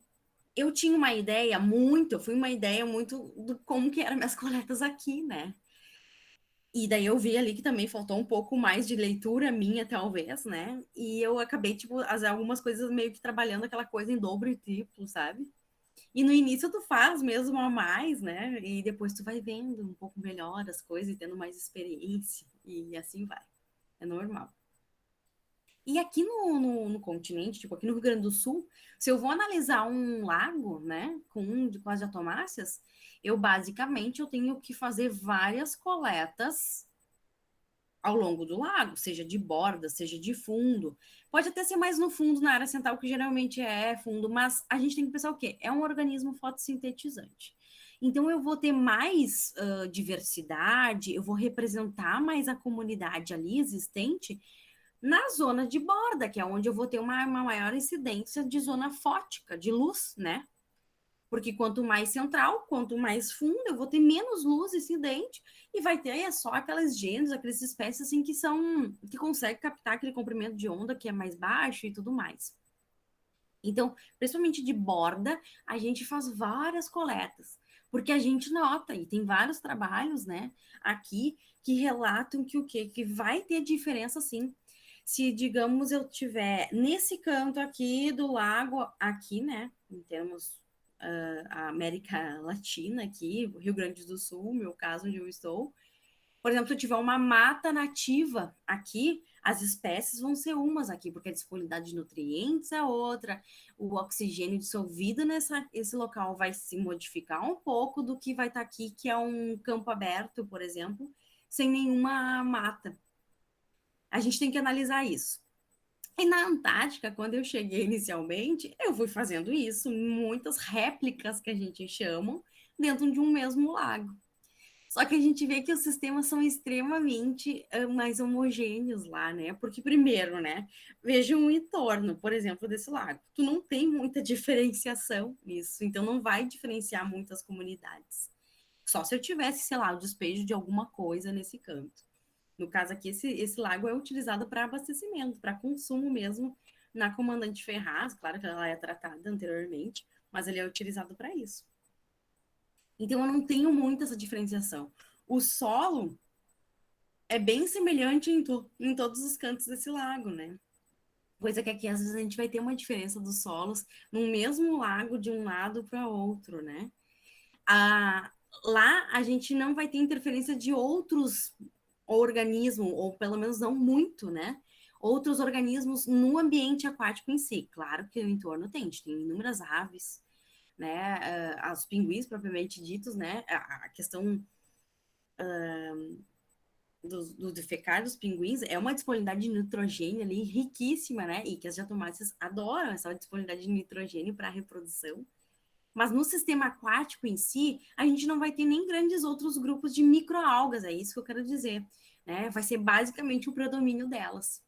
eu fui uma ideia muito do como que eram minhas coletas aqui, né? E daí eu vi ali que também faltou um pouco mais de leitura minha, talvez, né? E eu acabei, tipo, algumas coisas meio que trabalhando aquela coisa em dobro e triplo, sabe? E no início tu faz mesmo a mais, né? E depois tu vai vendo um pouco melhor as coisas e tendo mais experiência. E assim vai. É normal. E aqui no continente, tipo aqui no Rio Grande do Sul, se eu vou analisar um lago, né, com as diatomáceas, eu tenho que fazer várias coletas ao longo do lago, seja de borda, seja de fundo. Pode até ser mais no fundo, na área central, que geralmente é fundo, mas a gente tem que pensar o quê? É um organismo fotossintetizante. Então, eu vou ter mais diversidade, eu vou representar mais a comunidade ali existente na zona de borda, que é onde eu vou ter uma maior incidência de zona fótica, de luz, né? Porque quanto mais central, quanto mais fundo, eu vou ter menos luz incidente e vai ter só aquelas gêneros, aquelas espécies assim que conseguem captar aquele comprimento de onda que é mais baixo e tudo mais. Então, principalmente de borda, a gente faz várias coletas. Porque a gente nota, e tem vários trabalhos, né, aqui, que relatam que o quê? Que vai ter diferença, sim. Se, digamos, eu tiver nesse canto aqui do lago, aqui, né, em termos a América Latina aqui, Rio Grande do Sul, meu caso onde eu estou, por exemplo, se eu tiver uma mata nativa aqui, as espécies vão ser umas aqui, porque a disponibilidade de nutrientes é outra, o oxigênio dissolvido esse local vai se modificar um pouco do que vai estar aqui, que é um campo aberto, por exemplo, sem nenhuma mata. A gente tem que analisar isso. E na Antártica, quando eu cheguei inicialmente, eu fui fazendo isso, muitas réplicas que a gente chama, dentro de um mesmo lago. Só que a gente vê que os sistemas são extremamente mais homogêneos lá, né? Porque, primeiro, né? Veja um entorno, por exemplo, desse lago. Tu não tem muita diferenciação nisso, então não vai diferenciar muitas comunidades. Só se eu tivesse, sei lá, o despejo de alguma coisa nesse canto. No caso aqui, esse lago é utilizado para abastecimento, para consumo mesmo na Comandante Ferraz. Claro que ela é tratada anteriormente, mas ele é utilizado para isso. Então, eu não tenho muito essa diferenciação. O solo é bem semelhante em todos os cantos desse lago, né? Coisa que aqui, às vezes, a gente vai ter uma diferença dos solos no mesmo lago de um lado para outro, né? Lá, a gente não vai ter interferência de outros organismos, ou pelo menos não muito, né? Outros organismos no ambiente aquático em si. Claro que o entorno tem, a gente tem inúmeras aves, né? Os pinguins propriamente ditos, né? A questão do defecar dos pinguins é uma disponibilidade de nitrogênio ali riquíssima, né? E que as diatomáceas adoram essa disponibilidade de nitrogênio para a reprodução. Mas no sistema aquático em si, a gente não vai ter nem grandes outros grupos de microalgas, é isso que eu quero dizer, né? Vai ser basicamente o predomínio delas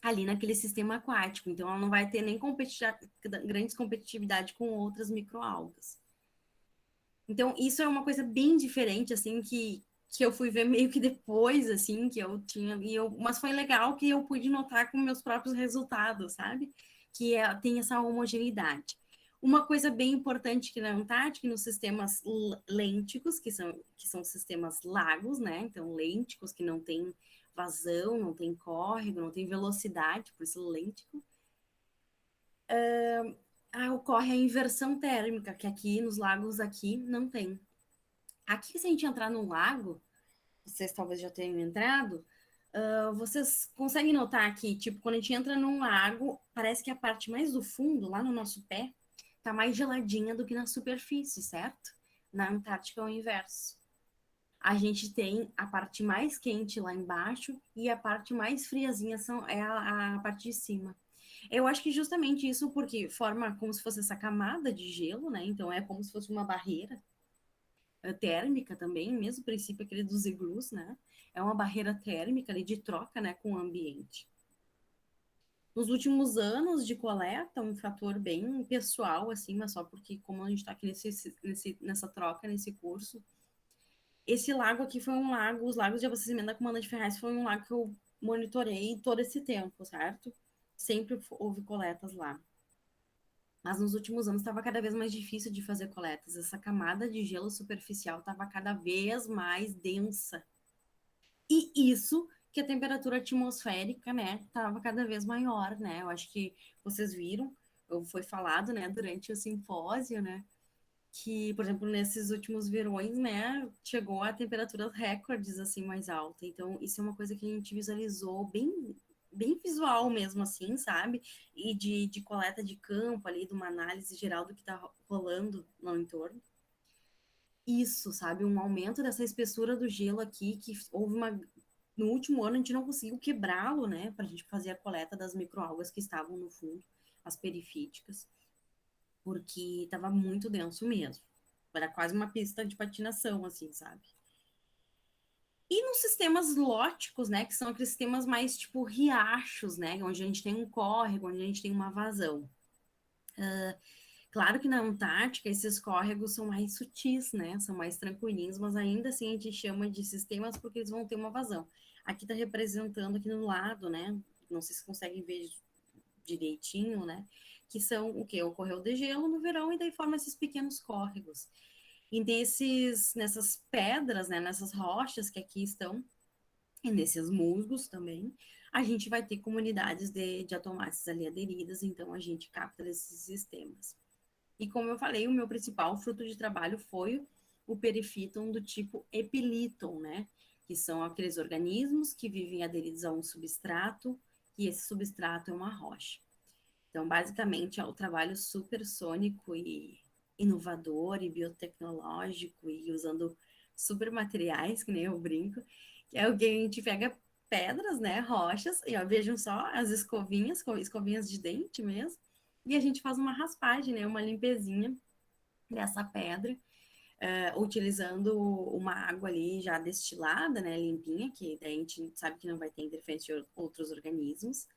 ali naquele sistema aquático. Então, ela não vai ter nem grandes competitividade com outras microalgas. Então, isso é uma coisa bem diferente, assim, que eu fui ver meio que depois, assim, que eu tinha... mas foi legal que eu pude notar com meus próprios resultados, sabe? Tem essa homogeneidade. Uma coisa bem importante que na Antártica, nos sistemas lênticos, que são sistemas lagos, né? Então, lênticos, que não tem vazão, não tem córrego, não tem velocidade, por isso lêntico, ocorre a inversão térmica, que aqui nos lagos aqui não tem. Aqui, se a gente entrar no lago, vocês talvez já tenham entrado, vocês conseguem notar que, tipo, quando a gente entra num lago, parece que a parte mais do fundo, lá no nosso pé, tá mais geladinha do que na superfície, certo? Na Antártica é o inverso. A gente tem a parte mais quente lá embaixo e a parte mais friazinha é a parte de cima. Eu acho que justamente isso porque forma como se fosse essa camada de gelo, né? Então é como se fosse uma barreira térmica também, mesmo princípio aquele dos iglus, né? É uma barreira térmica ali de troca, né, com o ambiente. Nos últimos anos de coleta, um fator bem pessoal, assim, mas só porque como a gente está aqui nessa troca, nesse curso, esse lago aqui foi um lago, os lagos de abastecimento da Comandante Ferraz foi um lago que eu monitorei todo esse tempo, certo? Sempre houve coletas lá. Mas nos últimos anos estava cada vez mais difícil de fazer coletas. Essa camada de gelo superficial estava cada vez mais densa. E isso que a temperatura atmosférica, né, estava cada vez maior, né? Eu acho que vocês viram, foi falado, né, durante o simpósio, né, que, por exemplo, nesses últimos verões, né, chegou a temperaturas recordes, assim, mais alta. Então, isso é uma coisa que a gente visualizou bem visual mesmo, assim, sabe? E de coleta de campo ali, de uma análise geral do que está rolando no entorno. Isso, sabe? Um aumento dessa espessura do gelo aqui, que houve no último ano a gente não conseguiu quebrá-lo, né? Para a gente fazer a coleta das microalgas que estavam no fundo, as perifíticas, porque estava muito denso mesmo. Era quase uma pista de patinação, assim, sabe? E nos sistemas lóticos, né, que são aqueles sistemas mais tipo riachos, né, onde a gente tem um córrego, onde a gente tem uma vazão. Claro que na Antártica esses córregos são mais sutis, né, são mais tranquilinhos, mas ainda assim a gente chama de sistemas porque eles vão ter uma vazão. Aqui está representando aqui no lado, né, não sei se conseguem ver direitinho, né, que são o que? Ocorreu o degelo no verão e daí forma esses pequenos córregos. E nessas pedras, né, nessas rochas que aqui estão, e nesses musgos também, a gente vai ter comunidades de diatomáceas ali aderidas, então a gente capta desses sistemas. E como eu falei, o meu principal fruto de trabalho foi o perifíton do tipo epilíton, né? Que são aqueles organismos que vivem aderidos a um substrato, e esse substrato é uma rocha. Então, basicamente, é um trabalho supersônico e inovador e biotecnológico e usando super materiais, que nem eu brinco, que é o que a gente pega pedras, né, rochas, e ó, vejam só as escovinhas, escovinhas de dente mesmo, e a gente faz uma raspagem, né, uma limpezinha dessa pedra, utilizando uma água ali já destilada, né, limpinha, que daí a gente sabe que não vai ter interferência de outros organismos.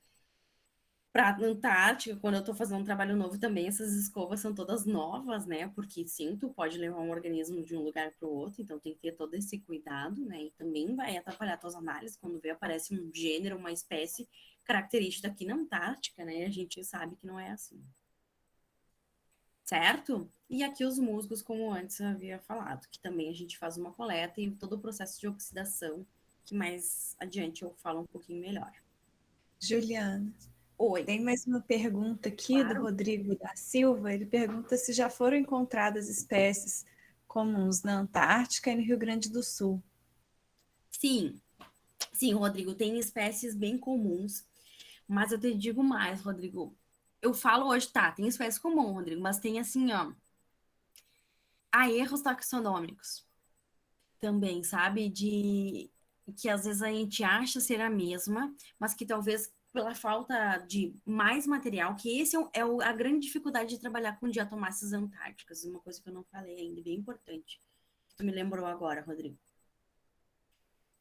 Para a Antártica, quando eu estou fazendo um trabalho novo também, essas escovas são todas novas, né? Porque sim, tu pode levar um organismo de um lugar para o outro, então tem que ter todo esse cuidado, né? E também vai atrapalhar tuas análises quando vê aparece um gênero, uma espécie característica aqui na Antártica, né? E a gente sabe que não é assim. Certo? E aqui os musgos, como antes eu havia falado, que também a gente faz uma coleta e todo o processo de oxidação, que mais adiante eu falo um pouquinho melhor. Juliana, Oi, tem mais uma pergunta aqui do claro. Rodrigo da Silva. Ele pergunta se já foram encontradas espécies comuns na Antártica e no Rio Grande do Sul. Sim, sim, Rodrigo, tem espécies bem comuns, mas eu te digo mais, Rodrigo. Eu falo hoje, tá, tem espécies comuns, Rodrigo, mas tem assim, ó, há erros taxonômicos também, sabe? De que às vezes a gente acha ser a mesma, mas que talvez pela falta de mais material, que esse a grande dificuldade de trabalhar com diatomáceas antárticas, uma coisa que eu não falei ainda, bem importante, que tu me lembrou agora, Rodrigo.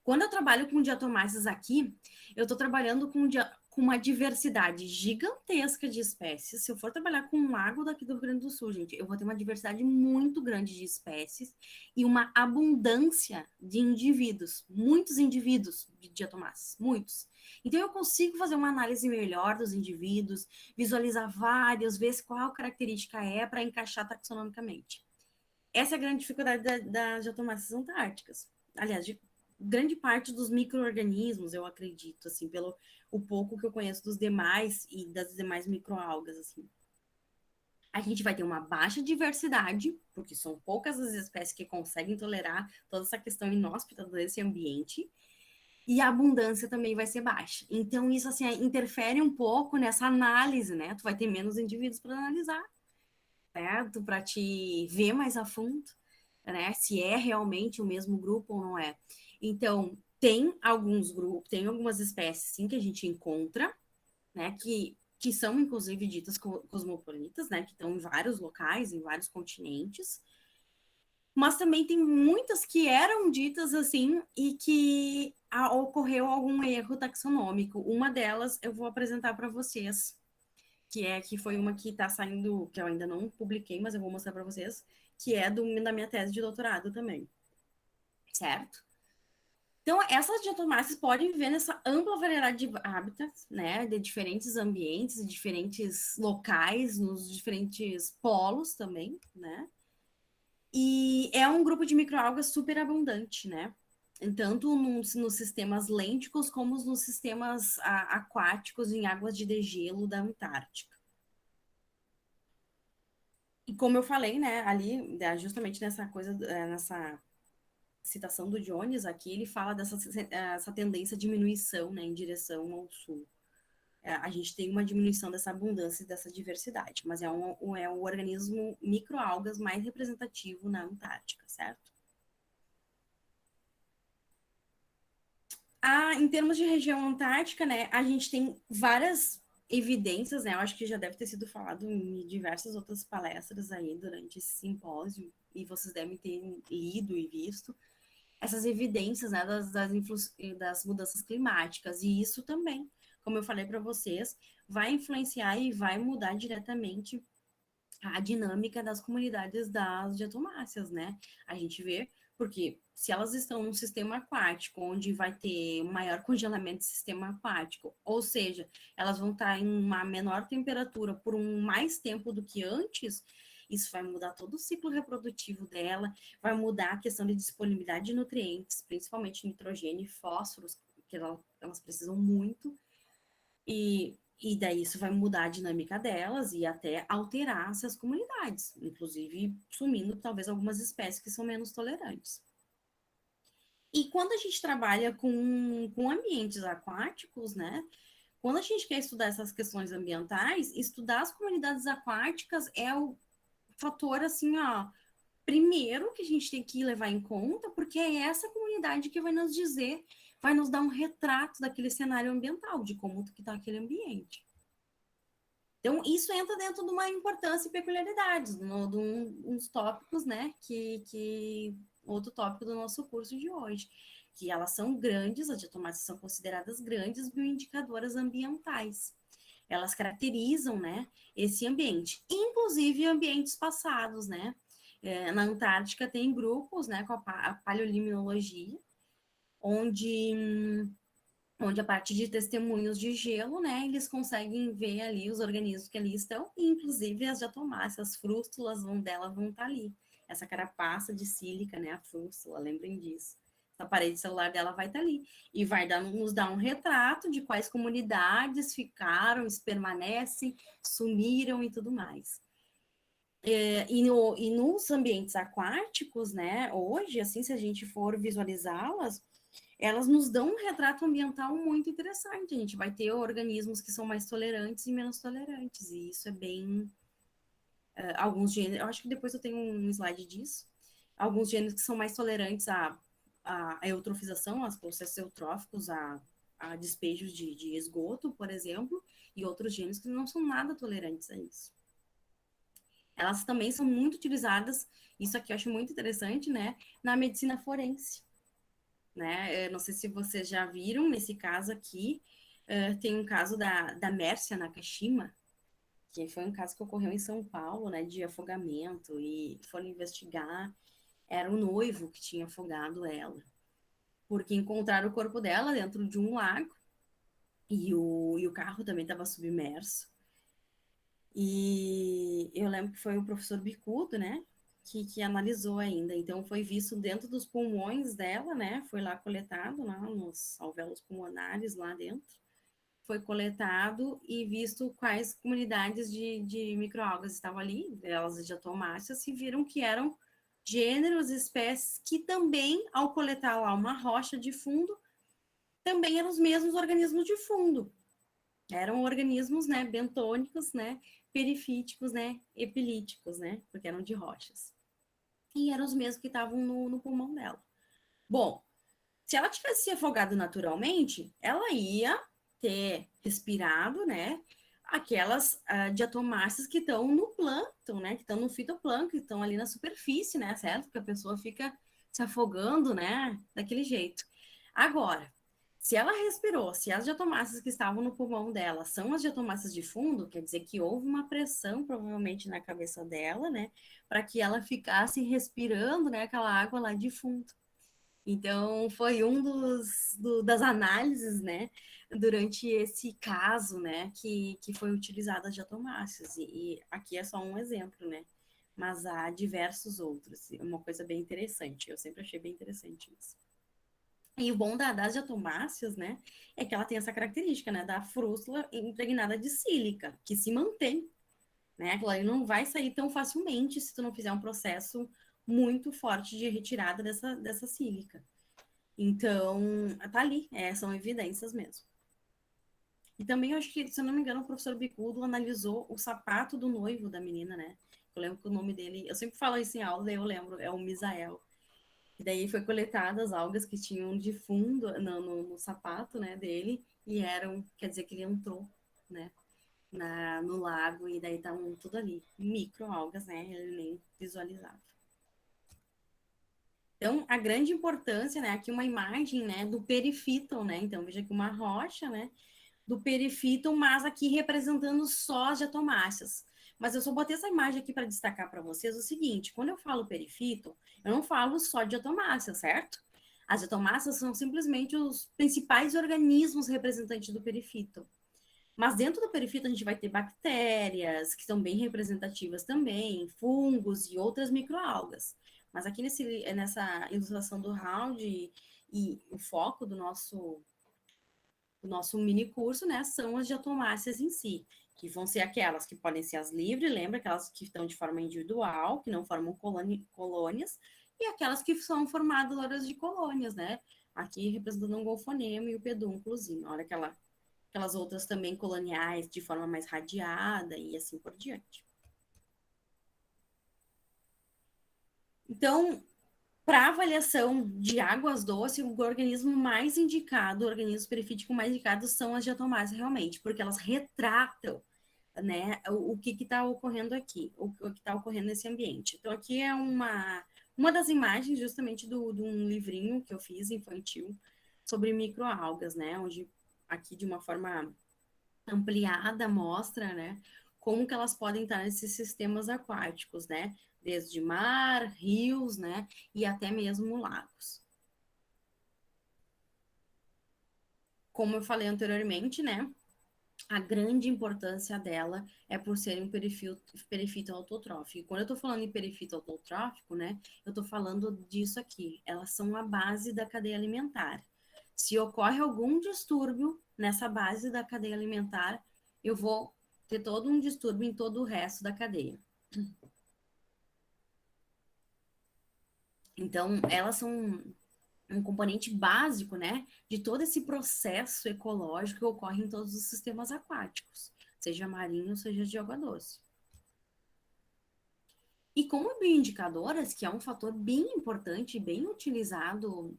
Quando eu trabalho com diatomáceas aqui, eu estou trabalhando com uma diversidade gigantesca de espécies. Se eu for trabalhar com um lago daqui do Rio Grande do Sul, gente, eu vou ter uma diversidade muito grande de espécies e uma abundância de indivíduos, muitos indivíduos de diatomáceas, muitos. Então eu consigo fazer uma análise melhor dos indivíduos, visualizar vários, ver qual característica é para encaixar taxonomicamente. Essa é a grande dificuldade das diatomáceas antárticas. Aliás, de grande parte dos micro-organismos, eu acredito, assim, pelo o pouco que eu conheço dos demais e das demais microalgas, assim. A gente vai ter uma baixa diversidade, porque são poucas as espécies que conseguem tolerar toda essa questão inóspita desse ambiente, e a abundância também vai ser baixa. Então, isso, assim, interfere um pouco nessa análise, né? Tu vai ter menos indivíduos para analisar, certo? Para te ver mais a fundo, né? Se é realmente o mesmo grupo ou não é. Então, tem alguns grupos, tem algumas espécies, sim, que a gente encontra, né? Que são, inclusive, ditas cosmopolitas, né? Que estão em vários locais, em vários continentes. Mas também tem muitas que eram ditas assim e que ocorreu algum erro taxonômico. Uma delas eu vou apresentar para vocês, que foi uma que está saindo, que eu ainda não publiquei, mas eu vou mostrar para vocês, que é da minha tese de doutorado também, certo? Então, essas diatomáceas podem viver nessa ampla variedade de hábitats, né, de diferentes ambientes, diferentes locais, nos diferentes polos também, né? E é um grupo de microalgas super abundante, né? Tanto nos sistemas lênticos como nos sistemas aquáticos em águas de degelo da Antártica. E como eu falei, né, ali, justamente nessa coisa, nessa citação do Jones aqui, ele fala essa tendência à diminuição, né, em direção ao sul. A gente tem uma diminuição dessa abundância e dessa diversidade, mas é o organismo microalgas mais representativo na Antártica, certo? Em termos de região antártica, né, a gente tem várias evidências, né, eu acho que já deve ter sido falado em diversas outras palestras aí durante esse simpósio, e vocês devem ter lido e visto essas evidências, né, das mudanças climáticas, e isso também, como eu falei para vocês, vai influenciar e vai mudar diretamente a dinâmica das comunidades das diatomáceas, né? A gente vê, porque se elas estão num sistema aquático, onde vai ter maior congelamento do sistema aquático, ou seja, elas vão estar em uma menor temperatura por mais tempo do que antes, Isso vai mudar todo o ciclo reprodutivo dela, vai mudar a questão de disponibilidade de nutrientes, principalmente nitrogênio e fósforos, que elas precisam muito, e daí isso vai mudar a dinâmica delas e até alterar essas comunidades, inclusive sumindo talvez algumas espécies que são menos tolerantes. E quando a gente trabalha com ambientes aquáticos, né? Quando a gente quer estudar essas questões ambientais, estudar as comunidades aquáticas é o fator, assim, ó, primeiro que a gente tem que levar em conta, porque é essa comunidade que vai nos dizer, vai nos dar um retrato daquele cenário ambiental, de como que está aquele ambiente. Então, isso entra dentro de uma importância e peculiaridades, de uns tópicos, né, que outro tópico do nosso curso de hoje, que elas são grandes, as diatomáceas são consideradas grandes bioindicadoras ambientais. Elas caracterizam, né, esse ambiente, inclusive ambientes passados, né. Na Antártica tem grupos, né, com a paleolimnologia, onde a partir de testemunhos de gelo, né, eles conseguem ver ali os organismos que ali estão, e inclusive as diatomáceas, as frústulas dela vão estar ali. Essa carapaça de sílica, né, a frústula, lembrem disso. A parede celular dela vai estar ali. E vai nos dar um retrato de quais comunidades ficaram, permanecem, sumiram e tudo mais. E nos ambientes aquáticos, né, hoje, assim, se a gente for visualizá-las, elas nos dão um retrato ambiental muito interessante. A gente vai ter organismos que são mais tolerantes e menos tolerantes, e isso é bem... alguns gêneros, eu acho que depois eu tenho um slide disso. Alguns gêneros que são mais tolerantes à eutrofização, aos processos eutróficos, a despejos de esgoto, por exemplo, e outros gêneros que não são nada tolerantes a isso. Elas também são muito utilizadas, isso aqui eu acho muito interessante, né, na medicina forense. Né? Não sei se vocês já viram, nesse caso aqui, tem um caso da Mércia Nakashima, que foi um caso que ocorreu em São Paulo, né, de afogamento, e foram investigar, era o noivo que tinha afogado ela, porque encontraram o corpo dela dentro de um lago, e o carro também estava submerso. E eu lembro que foi o professor Bicudo, né, que analisou ainda. Então, foi visto dentro dos pulmões dela, né, foi lá coletado, lá nos alvéolos pulmonares, lá dentro. Foi coletado e visto quais comunidades de microalgas estavam ali, elas diatomáceas, e viram que eram gêneros, espécies que também, ao coletar lá uma rocha de fundo, também eram os mesmos organismos de fundo. Eram organismos, né, bentônicos, né, perifíticos, né, epilíticos, né, porque eram de rochas. E eram os mesmos que estavam no pulmão dela. Bom, se ela tivesse se afogado naturalmente, ela ia ter respirado, né, aquelas diatomáceas que estão no plâncton, né, que estão no fitoplâncton, que estão ali na superfície, né, certo? Porque a pessoa fica se afogando, né, daquele jeito. Agora, se ela respirou, se as diatomáceas que estavam no pulmão dela são as diatomáceas de fundo, quer dizer que houve uma pressão, provavelmente, na cabeça dela, né, para que ela ficasse respirando, né, aquela água lá de fundo. Então, foi das análises, né, durante esse caso, né, que foi utilizada as diatomáceas. E aqui é só um exemplo, né, mas há diversos outros. Uma coisa bem interessante, eu sempre achei bem interessante isso. E o bom das diatomáceas, né, é que ela tem essa característica, né, da frústula impregnada de sílica, que se mantém, né, aquilo ali não vai sair tão facilmente se tu não fizer um processo muito forte de retirada dessa sílica. Então, tá ali, são evidências mesmo. E também, eu acho que, se eu não me engano, o professor Bicudo analisou o sapato do noivo da menina, né, eu lembro que o nome dele, eu sempre falo isso em aula, daí eu lembro, é o Misael. E daí foi coletadas as algas que tinham de fundo no sapato, né, dele, e quer dizer que ele entrou, né, no lago, e daí estavam tudo ali, microalgas, né, ele nem visualizava. Então, a grande importância, né, aqui uma imagem, né, do perifíton, né, então veja aqui uma rocha, né, do perifíton, mas aqui representando só as diatomáceas. Mas eu só botei essa imagem aqui para destacar para vocês o seguinte, quando eu falo perifíton, eu não falo só de diatomácea, certo? As diatomáceas são simplesmente os principais organismos representantes do perifíton. Mas dentro do perifito a gente vai ter bactérias, que são bem representativas também, fungos e outras microalgas. Mas aqui nessa ilustração do round e o foco do nosso mini curso, né, são as diatomáceas em si, que vão ser aquelas que podem ser as livres, lembra? Aquelas que estão de forma individual, que não formam colônias, e aquelas que são formadoras de colônias, né? Aqui representando um golfonema e o pedúnculozinho. Olha aquelas outras também coloniais de forma mais radiada e assim por diante. Então, para avaliação de águas doces, o organismo mais indicado, o organismo perifítico mais indicado são as diatomáceas realmente, porque elas retratam, né, o que está ocorrendo aqui, o que está ocorrendo nesse ambiente. Então, aqui é uma das imagens justamente de um livrinho que eu fiz infantil sobre microalgas, né, onde aqui de uma forma ampliada mostra, né, como que elas podem estar nesses sistemas aquáticos, né, desde mar, rios, né, e até mesmo lagos. Como eu falei anteriormente, né, a grande importância dela é por ser um perifito autotrófico. E quando eu estou falando em perifito autotrófico, né, eu estou falando disso aqui. Elas são a base da cadeia alimentar. Se ocorre algum distúrbio nessa base da cadeia alimentar, eu vou ter todo um distúrbio em todo o resto da cadeia. Então, elas são um componente básico, né, de todo esse processo ecológico que ocorre em todos os sistemas aquáticos, seja marinho, seja de água doce. E como bioindicadoras, que é um fator bem importante, bem utilizado,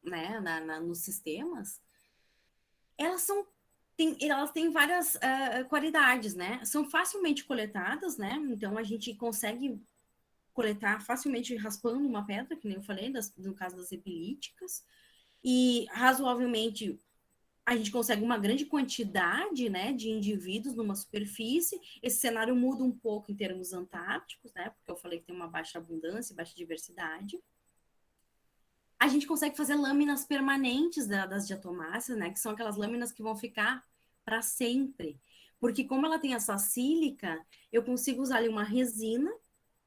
né, nos sistemas, elas têm várias qualidades, né? São facilmente coletadas, né? Então a gente consegue coletar facilmente raspando uma pedra, que nem eu falei, no caso das epilíticas, e razoavelmente a gente consegue uma grande quantidade, né, de indivíduos numa superfície. Esse cenário muda um pouco em termos antárticos, né, porque eu falei que tem uma baixa abundância, baixa diversidade. A gente consegue fazer lâminas permanentes das diatomáceas, né, que são aquelas lâminas que vão ficar para sempre. Porque como ela tem essa sílica, eu consigo usar ali uma resina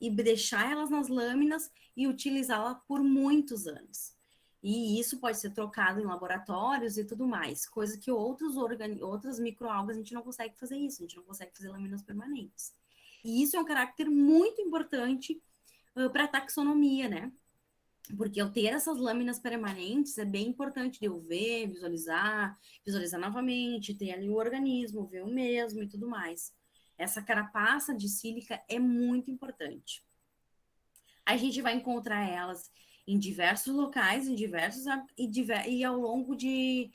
e deixar elas nas lâminas e utilizá-la por muitos anos. E isso pode ser trocado em laboratórios e tudo mais, coisa que outras microalgas a gente não consegue fazer isso, a gente não consegue fazer lâminas permanentes. E isso é um caráter muito importante para a taxonomia, né? Porque eu ter essas lâminas permanentes é bem importante de eu ver, visualizar novamente, ter ali o organismo, ver o mesmo e tudo mais. Essa carapaça de sílica é muito importante. A gente vai encontrar elas em diversos locais, e ao longo de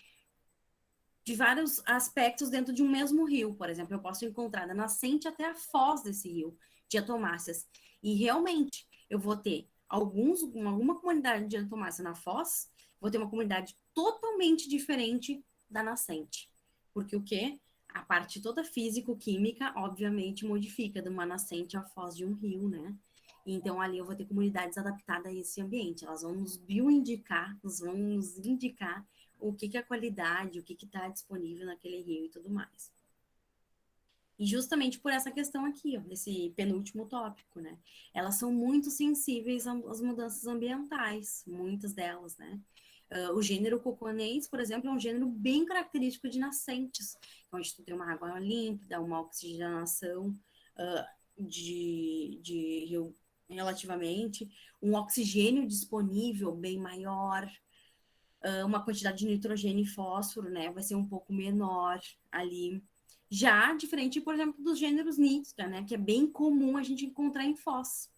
vários aspectos dentro de um mesmo rio. Por exemplo, eu posso encontrar da nascente até a foz desse rio, diatomáceas. E realmente, eu vou ter alguma comunidade de diatomácea na foz, vou ter uma comunidade totalmente diferente da nascente. Porque o quê? A parte toda físico-química, obviamente, modifica de uma nascente à foz de um rio, né? Então, ali eu vou ter comunidades adaptadas a esse ambiente. Elas vão nos bioindicar, vão nos indicar o que é a qualidade, o que está disponível naquele rio e tudo mais. E justamente por essa questão aqui, ó, desse penúltimo tópico, né? Elas são muito sensíveis às mudanças ambientais, muitas delas, né? O gênero coconês, por exemplo, é um gênero bem característico de nascentes, onde tu tem uma água límpida, uma oxigenação de rio relativamente, um oxigênio disponível bem maior, uma quantidade de nitrogênio e fósforo, né, vai ser um pouco menor ali. Já diferente, por exemplo, dos gêneros nítrica, né, que é bem comum a gente encontrar em foz,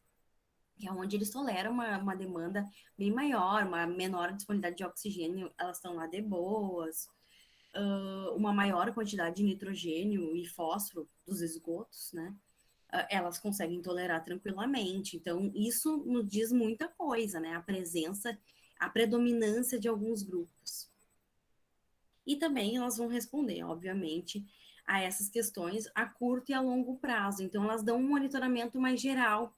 que é onde eles toleram uma demanda bem maior, uma menor disponibilidade de oxigênio, elas estão lá de boas, uma maior quantidade de nitrogênio e fósforo dos esgotos, né, elas conseguem tolerar tranquilamente. Então, isso nos diz muita coisa, né, a predominância de alguns grupos. E também elas vão responder, obviamente, a essas questões a curto e a longo prazo. Então, elas dão um monitoramento mais geral.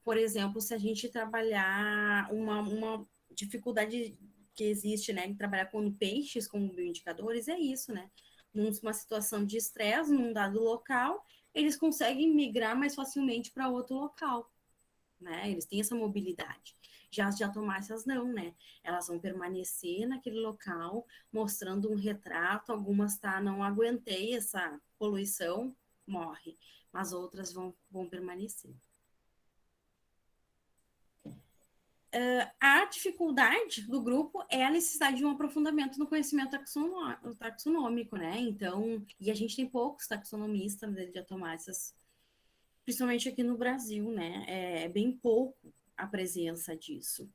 Por exemplo, se a gente trabalhar uma dificuldade que existe, né, em trabalhar com peixes como bioindicadores, é isso, né? Numa situação de estresse, num dado local, eles conseguem migrar mais facilmente para outro local, né? Eles têm essa mobilidade. Já as diatomáceas não, né? Elas vão permanecer naquele local, mostrando um retrato. Algumas, tá, não aguentei essa poluição, morre. Mas outras vão permanecer. A dificuldade do grupo é a necessidade de um aprofundamento no conhecimento taxonômico, né? Então, e a gente tem poucos taxonomistas de diatomáceas, principalmente aqui no Brasil, né? É bem pouco a presença disso.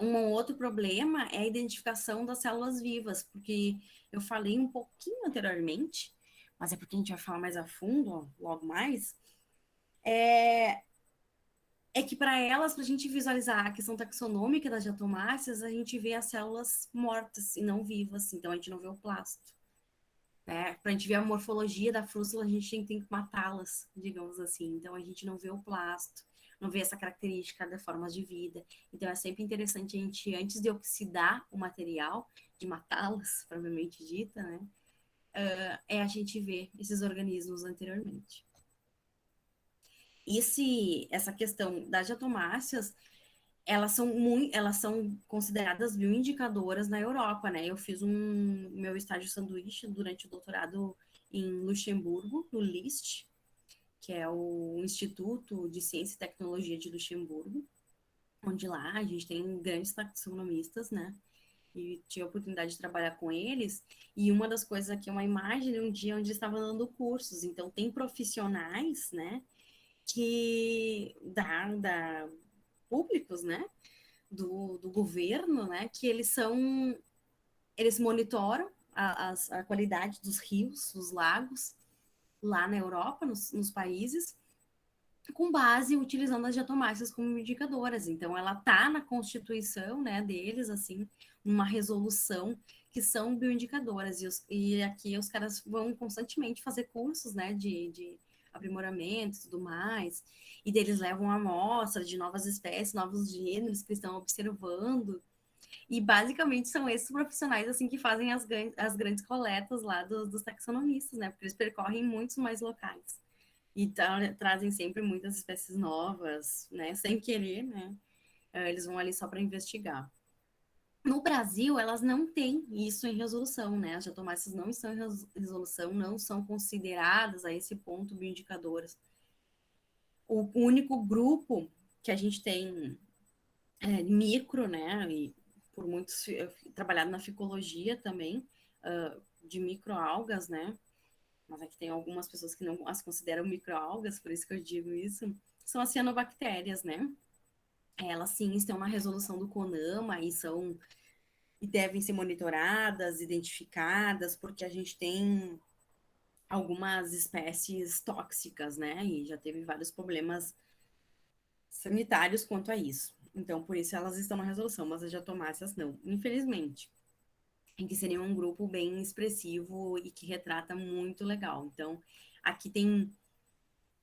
Um outro problema é a identificação das células vivas, porque eu falei um pouquinho anteriormente, mas é porque a gente vai falar mais a fundo, ó, logo mais, é que para elas, para a gente visualizar a questão taxonômica das diatomáceas, a gente vê as células mortas e não vivas, então a gente não vê o plasto. Né? Para a gente ver a morfologia da frústula, a gente tem que matá-las, digamos assim. Então a gente não vê o plasto, não vê essa característica das formas de vida. Então é sempre interessante a gente, antes de oxidar o material, de matá-las, propriamente dita, né? É a gente ver esses organismos anteriormente. Essa questão das diatomáceas, elas são consideradas bioindicadoras na Europa, né? Eu fiz meu estágio sanduíche durante o doutorado em Luxemburgo, no LIST, que é o Instituto de Ciência e Tecnologia de Luxemburgo, onde lá a gente tem grandes taxonomistas, né? E tive a oportunidade de trabalhar com eles, e uma das coisas aqui é uma imagem de um dia onde eles estavam dando cursos, então tem profissionais, né, que públicos, né, do governo, né, que eles monitoram a qualidade dos rios, dos lagos, lá na Europa, nos países, com base utilizando as diatomáceas como indicadoras. Então, ela está na constituição, né, deles, assim, uma resolução que são bioindicadoras. E aqui os caras vão constantemente fazer cursos, né, de aprimoramento e tudo mais, e deles levam amostras de novas espécies, novos gêneros que estão observando, e basicamente são esses profissionais assim que fazem as grandes coletas lá dos taxonomistas, né, porque eles percorrem muitos mais locais, e trazem sempre muitas espécies novas, né, sem querer, né, eles vão ali só para investigar. No Brasil, elas não têm isso em resolução, né? As diatomáceas não estão em resolução, não são consideradas a esse ponto bioindicadoras. O único grupo que a gente tem micro, né? E por muitos trabalhado na ficologia também, de microalgas, né? Mas aqui tem algumas pessoas que não as consideram microalgas, por isso que eu digo isso, são as cianobactérias, né? Elas sim estão na resolução do CONAMA e devem ser monitoradas, identificadas, porque a gente tem algumas espécies tóxicas, né? E já teve vários problemas sanitários quanto a isso. Então, por isso elas estão na resolução, mas as diatomáceas não, infelizmente. Em que seria um grupo bem expressivo e que retrata muito legal. Então, aqui tem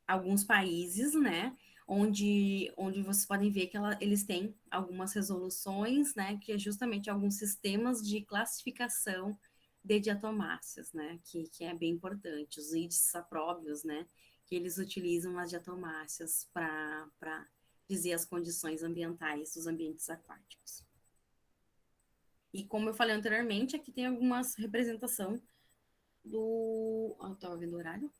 alguns países, né, onde vocês podem ver que eles têm algumas resoluções, né, que é justamente alguns sistemas de classificação de diatomáceas, né, que é bem importante, os índices sapróbios, né, que eles utilizam as diatomáceas para dizer as condições ambientais dos ambientes aquáticos. E como eu falei anteriormente, aqui tem algumas representação estava vendo o horário?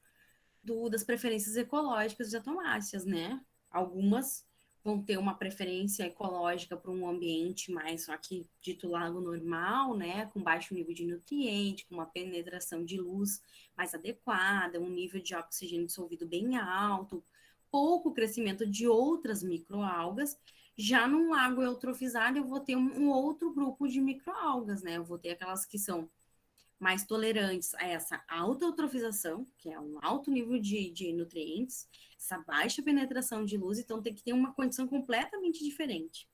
Das preferências ecológicas de diatomáceas, né? Algumas vão ter uma preferência ecológica para um ambiente mais aqui dito lago normal, né, com baixo nível de nutriente, com uma penetração de luz mais adequada, um nível de oxigênio dissolvido bem alto, pouco crescimento de outras microalgas. Já num lago eutrofizado, eu vou ter um outro grupo de microalgas, né? Eu vou ter aquelas que são mais tolerantes a essa alta eutrofização, que é um alto nível de nutrientes, essa baixa penetração de luz, então tem que ter uma condição completamente diferente.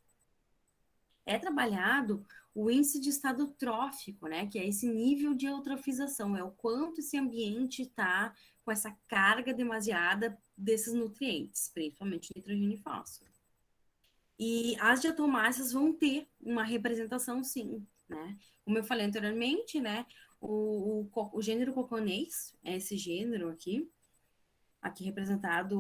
É trabalhado o índice de estado trófico, né, que é esse nível de eutrofização, é o quanto esse ambiente está com essa carga demasiada desses nutrientes, principalmente nitrogênio e fósforo. E as diatomáceas vão ter uma representação, sim, né? Como eu falei anteriormente, né? O gênero coconês é esse gênero aqui representado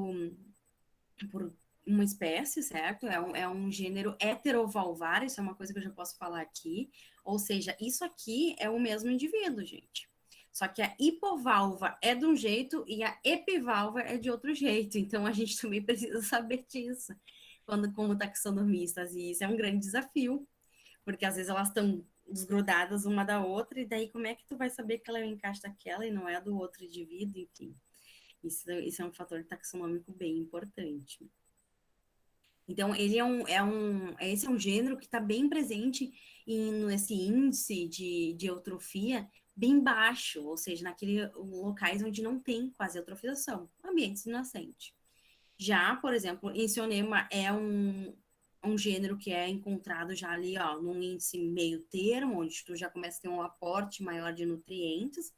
por uma espécie, certo? É um gênero heterovalvar, isso é uma coisa que eu já posso falar aqui. Ou seja, isso aqui é o mesmo indivíduo, gente. Só que a hipovalva é de um jeito e a epivalva é de outro jeito. Então a gente também precisa saber disso quando como taxonomistas. E isso é um grande desafio, porque às vezes elas estão desgrudadas uma da outra, e daí como é que tu vai saber que ela é o encaixe daquela e não é a do outro indivíduo, enfim. Isso é um fator taxonômico bem importante. Então, esse é um gênero que está bem presente nesse índice de eutrofia bem baixo, ou seja, naqueles locais onde não tem quase eutrofização, ambientes nascentes. Já, por exemplo, Encionema é um gênero que é encontrado já ali, ó, num índice meio termo, onde tu já começa a ter um aporte maior de nutrientes,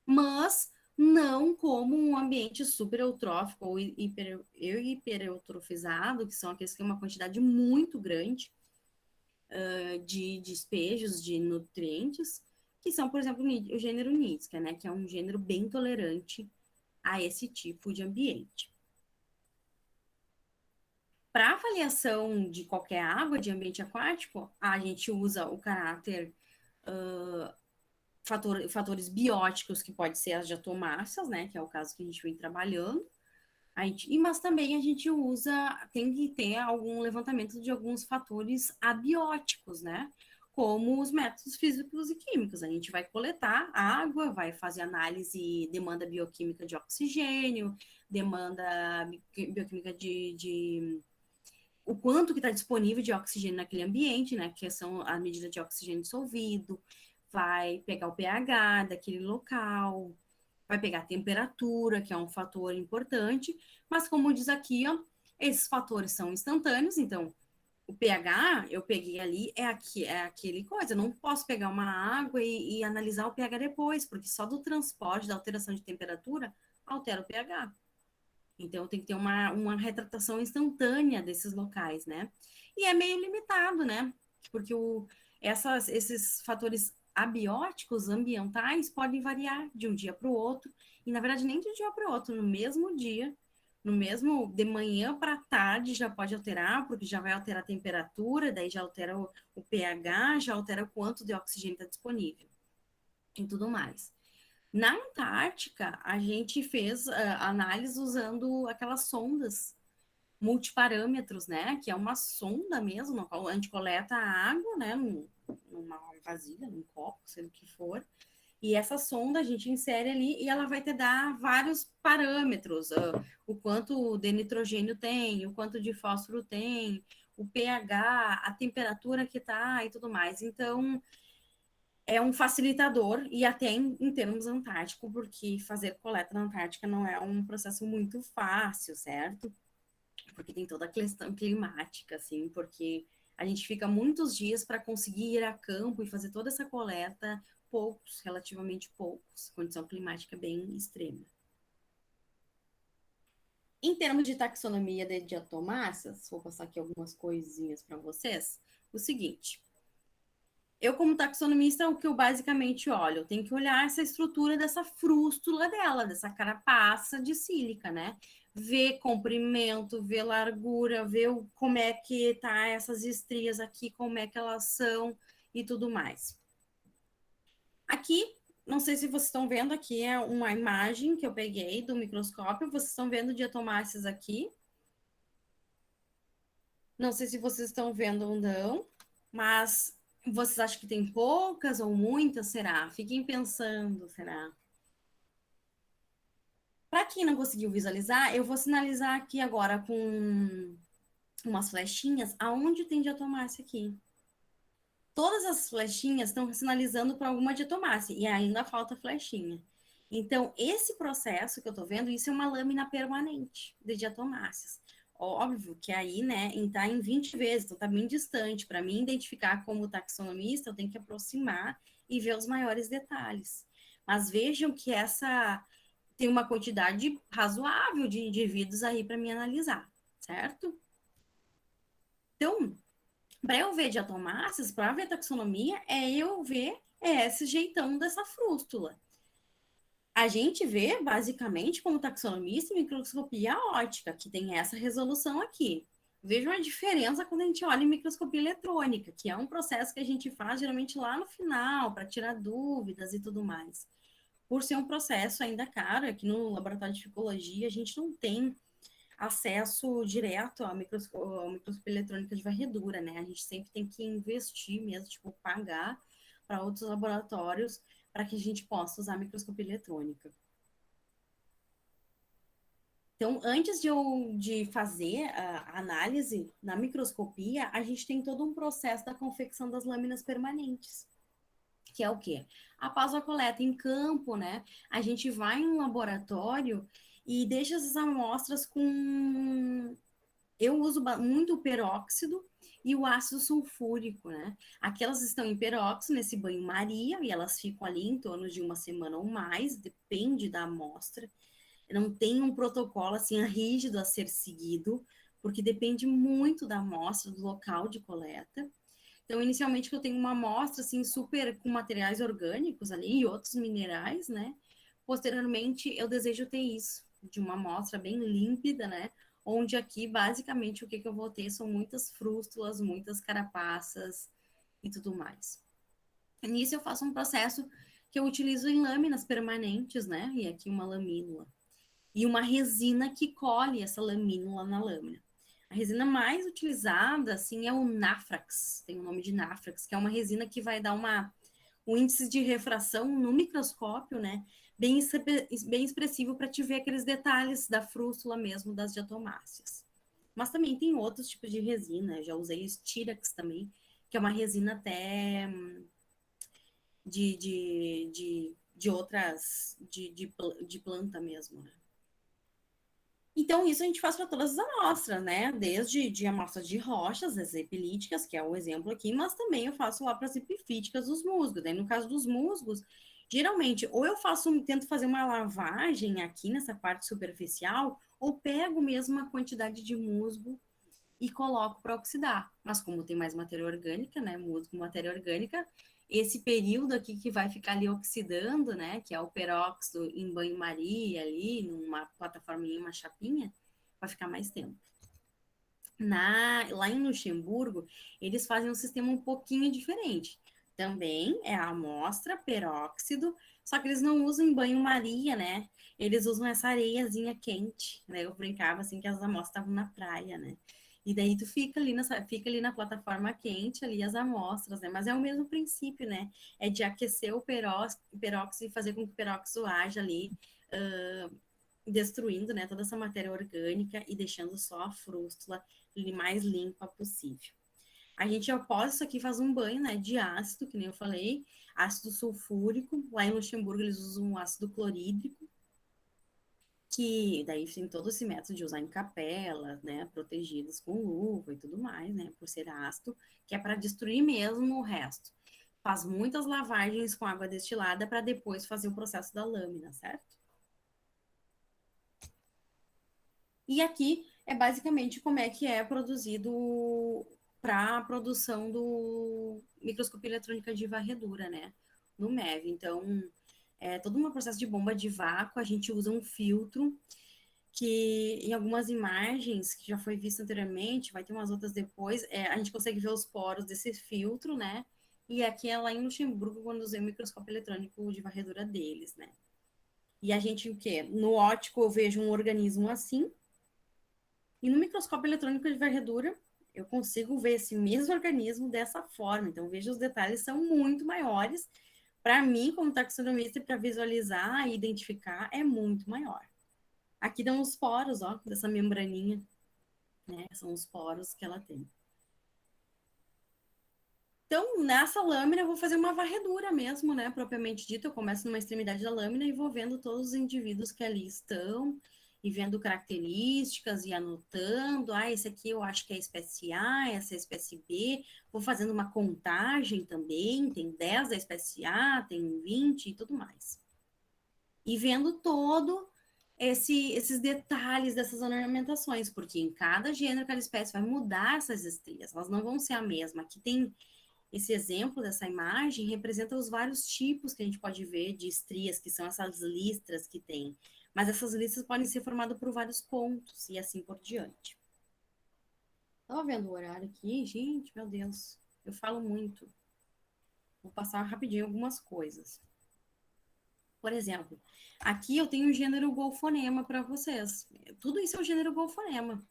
mas não como um ambiente super eutrófico ou hipereutropizado, que são aqueles que têm uma quantidade muito grande de despejos de nutrientes, que são, por exemplo, o gênero Nitschke, né, que é um gênero bem tolerante a esse tipo de ambiente. Para avaliação de qualquer água de ambiente aquático, a gente usa o caráter fatores bióticos, que pode ser as diatomáceas, né, que é o caso que a gente vem trabalhando, mas também a gente tem que ter algum levantamento de alguns fatores abióticos, né, como os métodos físicos e químicos. A gente vai coletar água, vai fazer análise, demanda bioquímica de oxigênio, demanda bioquímica de o quanto que está disponível de oxigênio naquele ambiente, né, que são a medida de oxigênio dissolvido, vai pegar o pH daquele local, vai pegar a temperatura, que é um fator importante, mas como diz aqui, ó, esses fatores são instantâneos, então o pH eu peguei ali, é aquele coisa, eu não posso pegar uma água e analisar o pH depois, porque só do transporte, da alteração de temperatura, altera o pH. Então, tem que ter uma retratação instantânea desses locais, né? E é meio limitado, né? Porque esses fatores abióticos ambientais podem variar de um dia para o outro, e na verdade nem de um dia para o outro, no mesmo dia, no mesmo de manhã para tarde já pode alterar, porque já vai alterar a temperatura, daí já altera o pH, já altera o quanto de oxigênio está disponível e tudo mais. Na Antártica, a gente fez análise usando aquelas sondas multiparâmetros, né? Que é uma sonda mesmo, no qual a gente coleta a água, né? Numa vasilha, num copo, seja o que for. E essa sonda a gente insere ali e ela vai te dar vários parâmetros. O quanto de nitrogênio tem, o quanto de fósforo tem, o pH, a temperatura que tá e tudo mais. Então, é um facilitador, e até em termos antártico, porque fazer coleta na Antártica não é um processo muito fácil, certo? Porque tem toda a questão climática, assim, porque a gente fica muitos dias para conseguir ir a campo e fazer toda essa coleta, poucos, relativamente poucos, condição climática bem extrema. Em termos de taxonomia de diatomáceas, vou passar aqui algumas coisinhas para vocês, o seguinte: eu, como taxonomista, o que eu basicamente olho? Eu tenho que olhar essa estrutura dessa frústula dela, dessa carapaça de sílica, né? Ver comprimento, ver largura, ver como é que tá essas estrias aqui, como é que elas são e tudo mais. Aqui, não sei se vocês estão vendo, aqui é uma imagem que eu peguei do microscópio. Vocês estão vendo diatomáceas aqui. Não sei se vocês estão vendo ou não, mas vocês acham que tem poucas ou muitas? Será? Fiquem pensando, será? Para quem não conseguiu visualizar, eu vou sinalizar aqui agora com umas flechinhas aonde tem diatomácea aqui. Todas as flechinhas estão sinalizando para alguma diatomácea e ainda falta flechinha. Então, esse processo que eu estou vendo, isso é uma lâmina permanente de diatomáceas. Óbvio que aí, né, está em 20 vezes, então está bem distante. Para mim identificar como taxonomista, eu tenho que aproximar e ver os maiores detalhes. Mas vejam que essa tem uma quantidade razoável de indivíduos aí para me analisar, certo? Então, para eu ver diatomáceas, para ver taxonomia, é eu ver esse jeitão dessa frústula. A gente vê, basicamente, como taxonomista em microscopia óptica, que tem essa resolução aqui. Veja uma diferença quando a gente olha em microscopia eletrônica, que é um processo que a gente faz geralmente lá no final, para tirar dúvidas e tudo mais. Por ser um processo ainda caro, aqui no laboratório de ficologia, a gente não tem acesso direto à microscopia eletrônica de varredura, né? A gente sempre tem que investir mesmo, tipo, pagar para outros laboratórios para que a gente possa usar a microscopia eletrônica. Então, antes de fazer a análise na microscopia, a gente tem todo um processo da confecção das lâminas permanentes, que é o quê? Após a coleta em campo, né? A gente vai em um laboratório e deixa essas amostras com... Eu uso muito o peróxido e o ácido sulfúrico, né? Aquelas estão em peróxido, nesse banho-maria, e elas ficam ali em torno de uma semana ou mais, depende da amostra. Não tem um protocolo assim rígido a ser seguido, porque depende muito da amostra, do local de coleta. Então, inicialmente, que eu tenho uma amostra assim super com materiais orgânicos ali e outros minerais, né? Posteriormente, eu desejo ter isso, de uma amostra bem límpida, né? Onde aqui, basicamente, o que eu vou ter são muitas frústulas, muitas carapaças e tudo mais. Nisso, eu faço um processo que eu utilizo em lâminas permanentes, né? E aqui uma lamínula. E uma resina que colhe essa lamínula na lâmina. A resina mais utilizada, assim, é o Nafrax, tem o nome de Nafrax, que é uma resina que vai dar um índice de refração no microscópio, né, bem expressivo para te ver aqueles detalhes da frústula mesmo das diatomáceas. Mas também tem outros tipos de resina, já usei Styrax também, que é uma resina até de outras, de planta mesmo, né. Então, isso a gente faz para todas as amostras, né? Desde de amostras de rochas, as epilíticas, que é o exemplo aqui, mas também eu faço lá para as epifíticas dos musgos. Daí, no caso dos musgos, geralmente, ou eu tento fazer uma lavagem aqui nessa parte superficial, ou pego mesmo uma quantidade de musgo e coloco para oxidar. Mas como tem mais matéria orgânica, né? Musgo, matéria orgânica, esse período aqui que vai ficar ali oxidando, né? Que é o peróxido em banho-maria ali, numa plataforma, em uma chapinha, vai ficar mais tempo. Lá em Luxemburgo, eles fazem um sistema um pouquinho diferente. Também é a amostra, peróxido, só que eles não usam em banho-maria, né? Eles usam essa areiazinha quente, né? Eu brincava assim que as amostras estavam na praia, né? E daí tu fica ali na plataforma quente, ali as amostras, né? Mas é o mesmo princípio, né? É de aquecer o peróxido e fazer com que o peróxido haja ali, destruindo, né, toda essa matéria orgânica e deixando só a frústula mais limpa possível. A gente, após isso aqui, faz um banho, né, de ácido, que nem eu falei, ácido sulfúrico. Lá em Luxemburgo, eles usam um ácido clorídrico, que daí tem todo esse método de usar em capela, né, protegidas com luva e tudo mais, né, por ser ácido, que é para destruir mesmo o resto. Faz muitas lavagens com água destilada para depois fazer o processo da lâmina, certo? E aqui é basicamente como é que é produzido para a produção do microscopia eletrônica de varredura, né, no MEV. Então, é todo um processo de bomba de vácuo, a gente usa um filtro que em algumas imagens que já foi visto anteriormente, vai ter umas outras depois, a gente consegue ver os poros desse filtro, né? E aqui é lá em Luxemburgo, quando usei o microscópio eletrônico de varredura deles, né? E a gente, o quê? No óptico eu vejo um organismo assim, e no microscópio eletrônico de varredura eu consigo ver esse mesmo organismo dessa forma. Então, veja, os detalhes são muito maiores. Para mim, como taxonomista, para visualizar e identificar, é muito maior. Aqui dão os poros, ó, dessa membraninha, né? São os poros que ela tem. Então, nessa lâmina, eu vou fazer uma varredura mesmo, né? Propriamente dito, eu começo numa extremidade da lâmina e vou vendo todos os indivíduos que ali estão, e vendo características e anotando. Ah, esse aqui eu acho que é a espécie A, essa é a espécie B. Vou fazendo uma contagem também, tem 10 da espécie A, tem 20 e tudo mais. E vendo todo esses detalhes dessas ornamentações, porque em cada gênero, cada espécie vai mudar essas estrias, elas não vão ser a mesma. Aqui tem esse exemplo dessa imagem, representa os vários tipos que a gente pode ver de estrias, que são essas listras que tem. Mas essas listras podem ser formadas por vários pontos e assim por diante. Estava vendo o horário aqui, gente, meu Deus, eu falo muito. Vou passar rapidinho algumas coisas. Por exemplo, aqui eu tenho o gênero golfonema para vocês. Tudo isso é o gênero golfonema.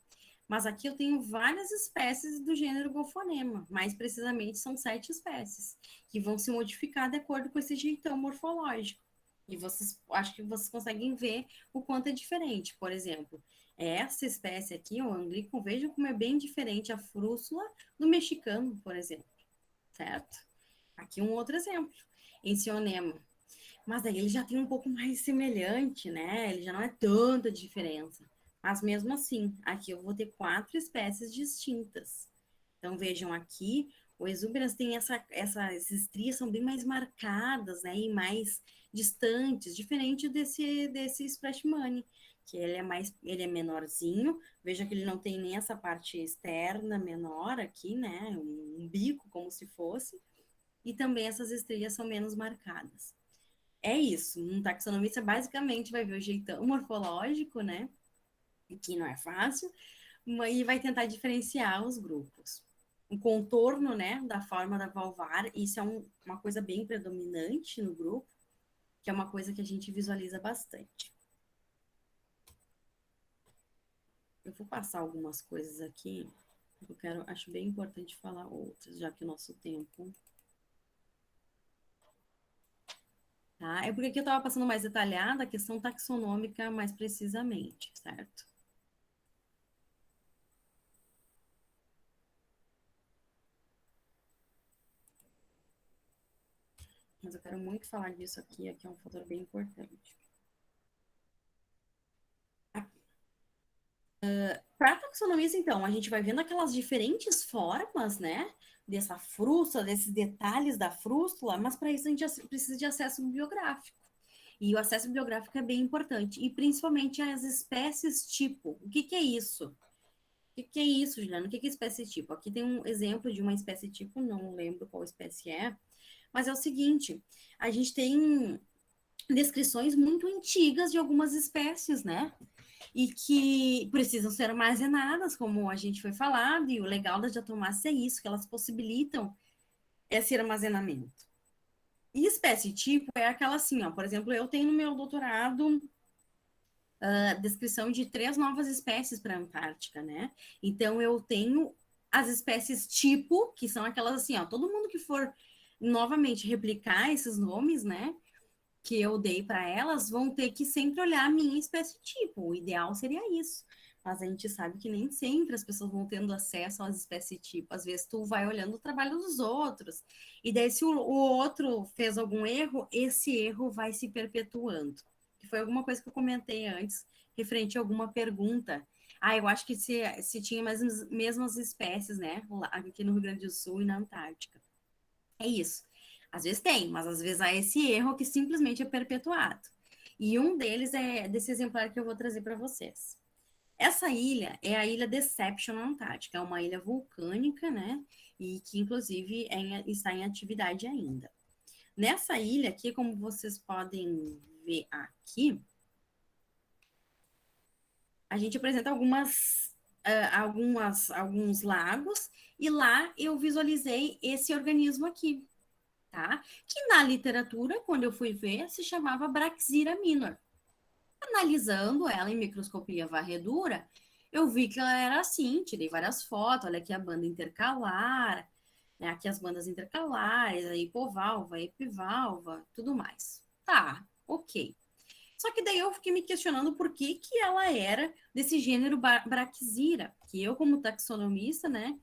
Mas aqui eu tenho várias espécies do gênero golfonema. Mais precisamente, são 7 espécies, que vão se modificar de acordo com esse jeitão morfológico. E vocês, acho que vocês conseguem ver o quanto é diferente. Por exemplo, essa espécie aqui, o anglicum, vejam como é bem diferente a frústula do mexicano, por exemplo. Certo? Aqui um outro exemplo. Encionema. Mas daí ele já tem um pouco mais semelhante, né? Ele já não é tanta diferença. Mas mesmo assim, aqui eu vou ter 4 espécies distintas. Então vejam aqui, o exuberans tem essas estrias são bem mais marcadas, né? E mais distantes, diferente desse Splashmani, que ele é menorzinho. Veja que ele não tem nem essa parte externa menor aqui, né? Um bico como se fosse. E também essas estrias são menos marcadas. É isso, um taxonomista basicamente vai ver o jeitão morfológico, né? Que não é fácil, e vai tentar diferenciar os grupos. O contorno, né, da forma da valvar, isso é uma coisa bem predominante no grupo, que é uma coisa que a gente visualiza bastante. Eu vou passar algumas coisas aqui, acho bem importante falar outras, já que o nosso tempo... Tá? É porque aqui eu estava passando mais detalhada a questão taxonômica mais precisamente, certo? Mas eu quero muito falar disso aqui é um fator bem importante. Para taxonomista, então, a gente vai vendo aquelas diferentes formas, né, dessa frústula, desses detalhes da frústula, mas para isso a gente precisa de acesso bibliográfico. E o acesso bibliográfico é bem importante, e principalmente as espécies tipo. O que é isso? O que é isso, Juliana? O que é espécie tipo? Aqui tem um exemplo de uma espécie tipo, não lembro qual espécie é, mas é o seguinte, a gente tem descrições muito antigas de algumas espécies, né? E que precisam ser armazenadas, como a gente foi falado, e o legal das diatomáceas é isso, que elas possibilitam esse armazenamento. E espécie tipo é aquela assim, ó, por exemplo, eu tenho no meu doutorado descrição de 3 novas espécies para a Antártica, né? Então eu tenho as espécies tipo, que são aquelas assim, ó, todo mundo que for novamente replicar esses nomes, né? Que eu dei para elas, vão ter que sempre olhar a minha espécie tipo. O ideal seria isso. Mas a gente sabe que nem sempre as pessoas vão tendo acesso às espécies tipo. Às vezes tu vai olhando o trabalho dos outros. E daí, se o outro fez algum erro, esse erro vai se perpetuando. Que foi alguma coisa que eu comentei antes, referente a alguma pergunta. Ah, eu acho que se tinha as mesmas espécies, né? Aqui no Rio Grande do Sul e na Antártica. É isso. Às vezes tem, mas às vezes há esse erro que simplesmente é perpetuado. E um deles é desse exemplar que eu vou trazer para vocês. Essa ilha é a Ilha Deception na Antártica, é uma ilha vulcânica, né? E que, inclusive, está em atividade ainda. Nessa ilha aqui, como vocês podem ver aqui, a gente apresenta alguns lagos, e lá eu visualizei esse organismo aqui, tá? Que na literatura, quando eu fui ver, se chamava Braxira minor. Analisando ela em microscopia varredura, eu vi que ela era assim, tirei várias fotos, olha aqui a banda intercalar, né, aqui as bandas intercalares, a hipovalva, a epivalva, tudo mais. Tá, ok. Só que daí eu fiquei me questionando por que que ela era desse gênero Braxira, que eu como taxonomista, né,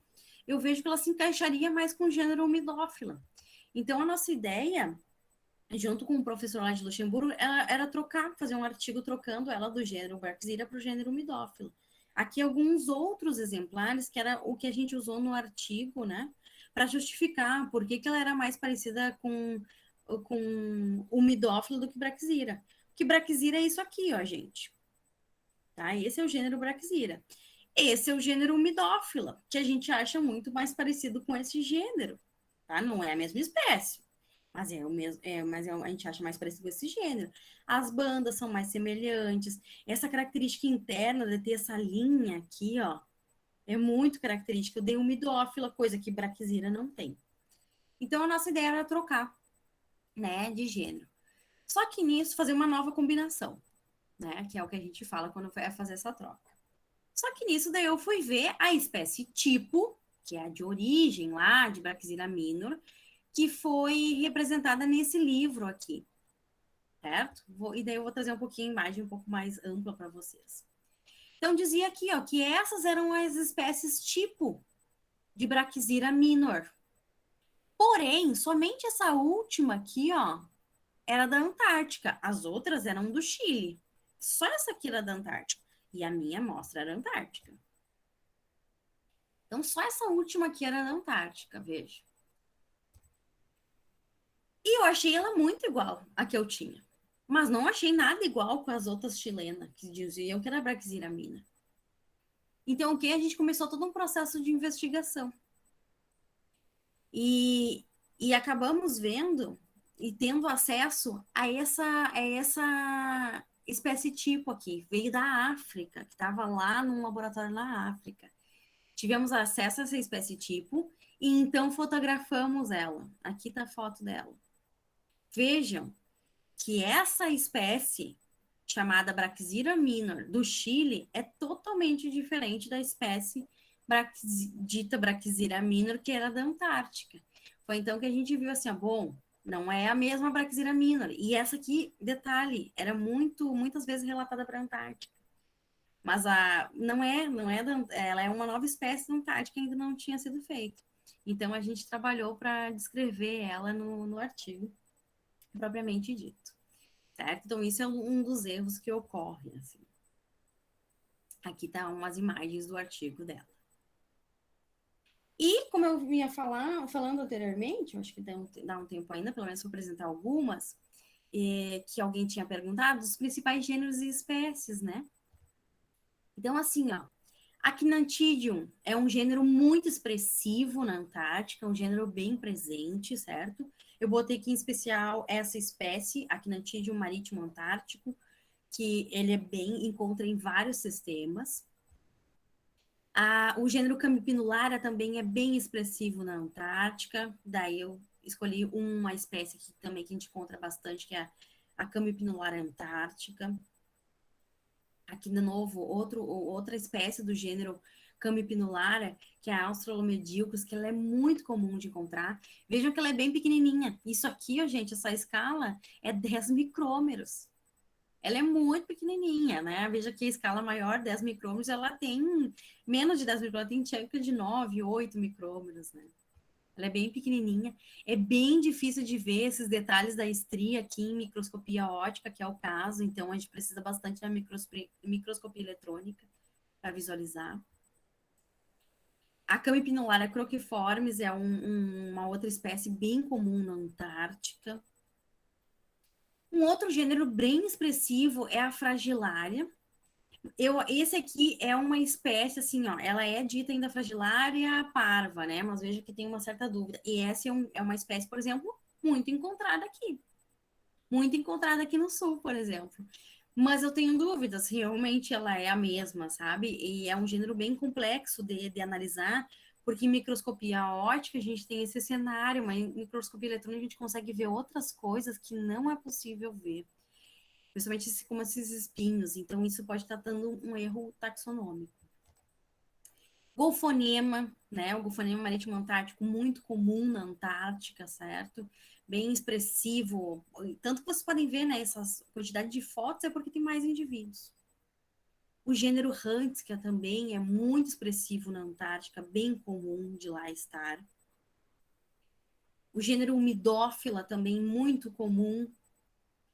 eu vejo que ela se encaixaria mais com o gênero Humidófila. Então, a nossa ideia, junto com o professor lá de Luxemburgo, era fazer um artigo trocando ela do gênero Braxira para o gênero Humidófilo. Aqui alguns outros exemplares, que era o que a gente usou no artigo, né, para justificar por que ela era mais parecida com Humidófilo do que Braxira. Que Braxira é isso aqui, ó, gente. tá? Esse é o gênero Brachyzira. Esse é o gênero Umidófila, que a gente acha muito mais parecido com esse gênero, tá? Não é a mesma espécie, mas é o mesmo, a gente acha mais parecido com esse gênero. As bandas são mais semelhantes. Essa característica interna de ter essa linha aqui, ó, é muito característica. Eu dei Umidófila, coisa que Brachyzira não tem. Então, a nossa ideia era trocar, né, de gênero. Só que nisso, fazer uma nova combinação, né, que é o que a gente fala quando vai fazer essa troca. Só que nisso, daí eu fui ver a espécie tipo, que é a de origem lá, de Brachyzira minor, que foi representada nesse livro aqui, certo? E daí eu vou trazer um pouquinho a imagem um pouco mais ampla para vocês. Então, dizia aqui, ó, que essas eram as espécies tipo de Brachyzira minor. Porém, somente essa última aqui, ó, era da Antártica. As outras eram do Chile. Só essa aqui era da Antártica. E a minha amostra era Antártica. Então, só essa última aqui era da Antártica, veja. E eu achei ela muito igual à que eu tinha. Mas não achei nada igual com as outras chilenas, que diziam que era Brachyzira minor. Então, o que? A gente começou todo um processo de investigação. E acabamos vendo e tendo acesso a essa espécie tipo aqui. Veio da África, que estava lá num laboratório na África. Tivemos acesso a essa espécie tipo e então fotografamos ela. Aqui está a foto dela. Vejam que essa espécie chamada Brachyzira minor do Chile é totalmente diferente da espécie dita Brachyzira minor que era da Antártica. Foi então que a gente viu assim, ó, bom, não é a mesma Brachyzira minor. E essa aqui, detalhe, era muitas vezes relatada para a Antártica. Mas ela é uma nova espécie da Antártica que ainda não tinha sido feita. Então a gente trabalhou para descrever ela no artigo propriamente dito. Certo? Então, isso é um dos erros que ocorrem. Assim. Aqui tá umas imagens do artigo dela. E, como eu vinha falando anteriormente, acho que dá um tempo ainda, pelo menos vou apresentar algumas, que alguém tinha perguntado, os principais gêneros e espécies, né? Então, assim, ó, Achinantidium é um gênero muito expressivo na Antártica, um gênero bem presente, certo? Eu botei aqui em especial essa espécie, Achinantidium marítimo antártico, que ele encontra em vários sistemas. O gênero Camipinularia também é bem expressivo na Antártica, daí eu escolhi uma espécie aqui também que a gente encontra bastante, que é a Camipinularia antártica. Aqui, de novo, outra espécie do gênero Camipinularia, que é a Australomedilcus, que ela é muito comum de encontrar. Vejam que ela é bem pequenininha. Isso aqui, ó, gente, essa escala é 10 micrômeros. Ela é muito pequenininha, né? Veja que a escala maior, 10 micrômetros, ela tem menos de 10 micrômetros, tem cerca de 9, 8 micrômetros, né? Ela é bem pequenininha. É bem difícil de ver esses detalhes da estria aqui em microscopia óptica, que é o caso. Então, a gente precisa bastante da microscopia eletrônica para visualizar. A Camipinularia croquiformes é uma outra espécie bem comum na Antártica. Um outro gênero bem expressivo é a Fragilária. Esse aqui é uma espécie, assim, ó, ela é dita ainda Fragilária parva, né? Mas veja que tem uma certa dúvida. E essa é uma espécie, por exemplo, muito encontrada aqui. Muito encontrada aqui no sul, por exemplo. Mas eu tenho dúvidas, realmente ela é a mesma, sabe? E é um gênero bem complexo de analisar, porque em microscopia óptica a gente tem esse cenário, mas em microscopia eletrônica a gente consegue ver outras coisas que não é possível ver. Principalmente como esses espinhos. Então, isso pode estar dando um erro taxonômico. Golfonema, né? O golfonema marítimo antártico, muito comum na Antártica, certo? Bem expressivo. Tanto que vocês podem ver, né? Essa quantidade de fotos é porque tem mais indivíduos. O gênero Huntskia também é muito expressivo na Antártica, bem comum de lá estar. O gênero Umidófila também muito comum,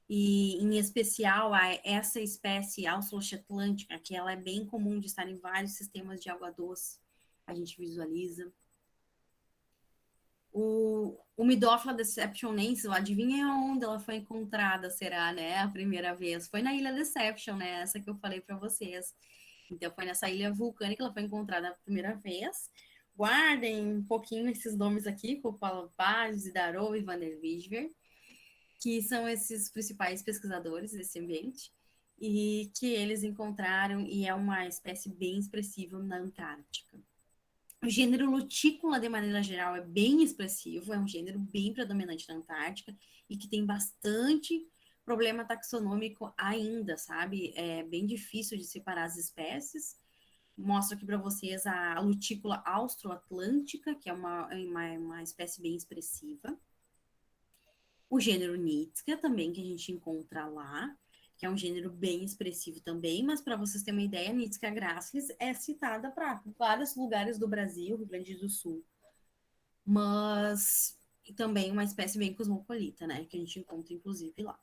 e em especial essa espécie Australochatlântica, que ela é bem comum de estar em vários sistemas de água doce, a gente visualiza. O Midophylla deceptionensis, adivinha onde ela foi encontrada, será, né? A primeira vez. Foi na Ilha Deception, né? Essa que eu falei para vocês. Então, foi nessa ilha vulcânica que ela foi encontrada a primeira vez. Guardem um pouquinho esses nomes aqui, Kopalopá, Zidarou e Van der Wijver, que são esses principais pesquisadores desse ambiente, e que eles encontraram, e é uma espécie bem expressiva na Antártica. O gênero Lutícula, de maneira geral, é bem expressivo, é um gênero bem predominante na Antártica e que tem bastante problema taxonômico ainda, sabe? É bem difícil de separar as espécies. Mostro aqui para vocês a Lutícula austroatlântica, que é uma espécie bem expressiva. O gênero Nitschia também, que a gente encontra lá, que é um gênero bem expressivo também, mas para vocês terem uma ideia, Nitschia gracilis é citada para vários lugares do Brasil, Rio Grande do Sul, mas também uma espécie bem cosmopolita, né, que a gente encontra inclusive lá.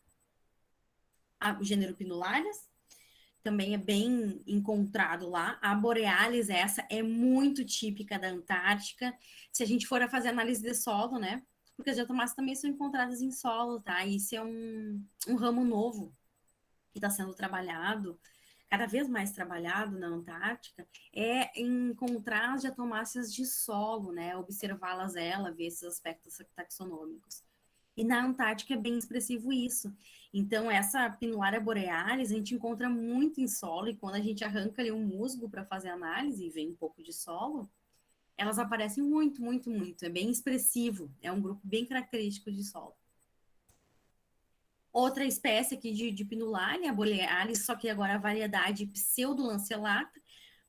O gênero Pinularis também é bem encontrado lá. A Borealis, essa é muito típica da Antártica. Se a gente for a fazer análise de solo, né, porque as diatomáceas também são encontradas em solo, tá? Isso é um ramo novo que está sendo trabalhado, cada vez mais trabalhado na Antártica, é encontrar as diatomáceas de solo, né? Observá-las, ver esses aspectos taxonômicos. E na Antártica é bem expressivo isso. Então, essa Pinularia borealis a gente encontra muito em solo, e quando a gente arranca ali um musgo para fazer análise e vem um pouco de solo, elas aparecem muito, muito, muito. É bem expressivo. É um grupo bem característico de solo. Outra espécie aqui de Pinularia borealis, só que agora a variedade pseudolanceolata,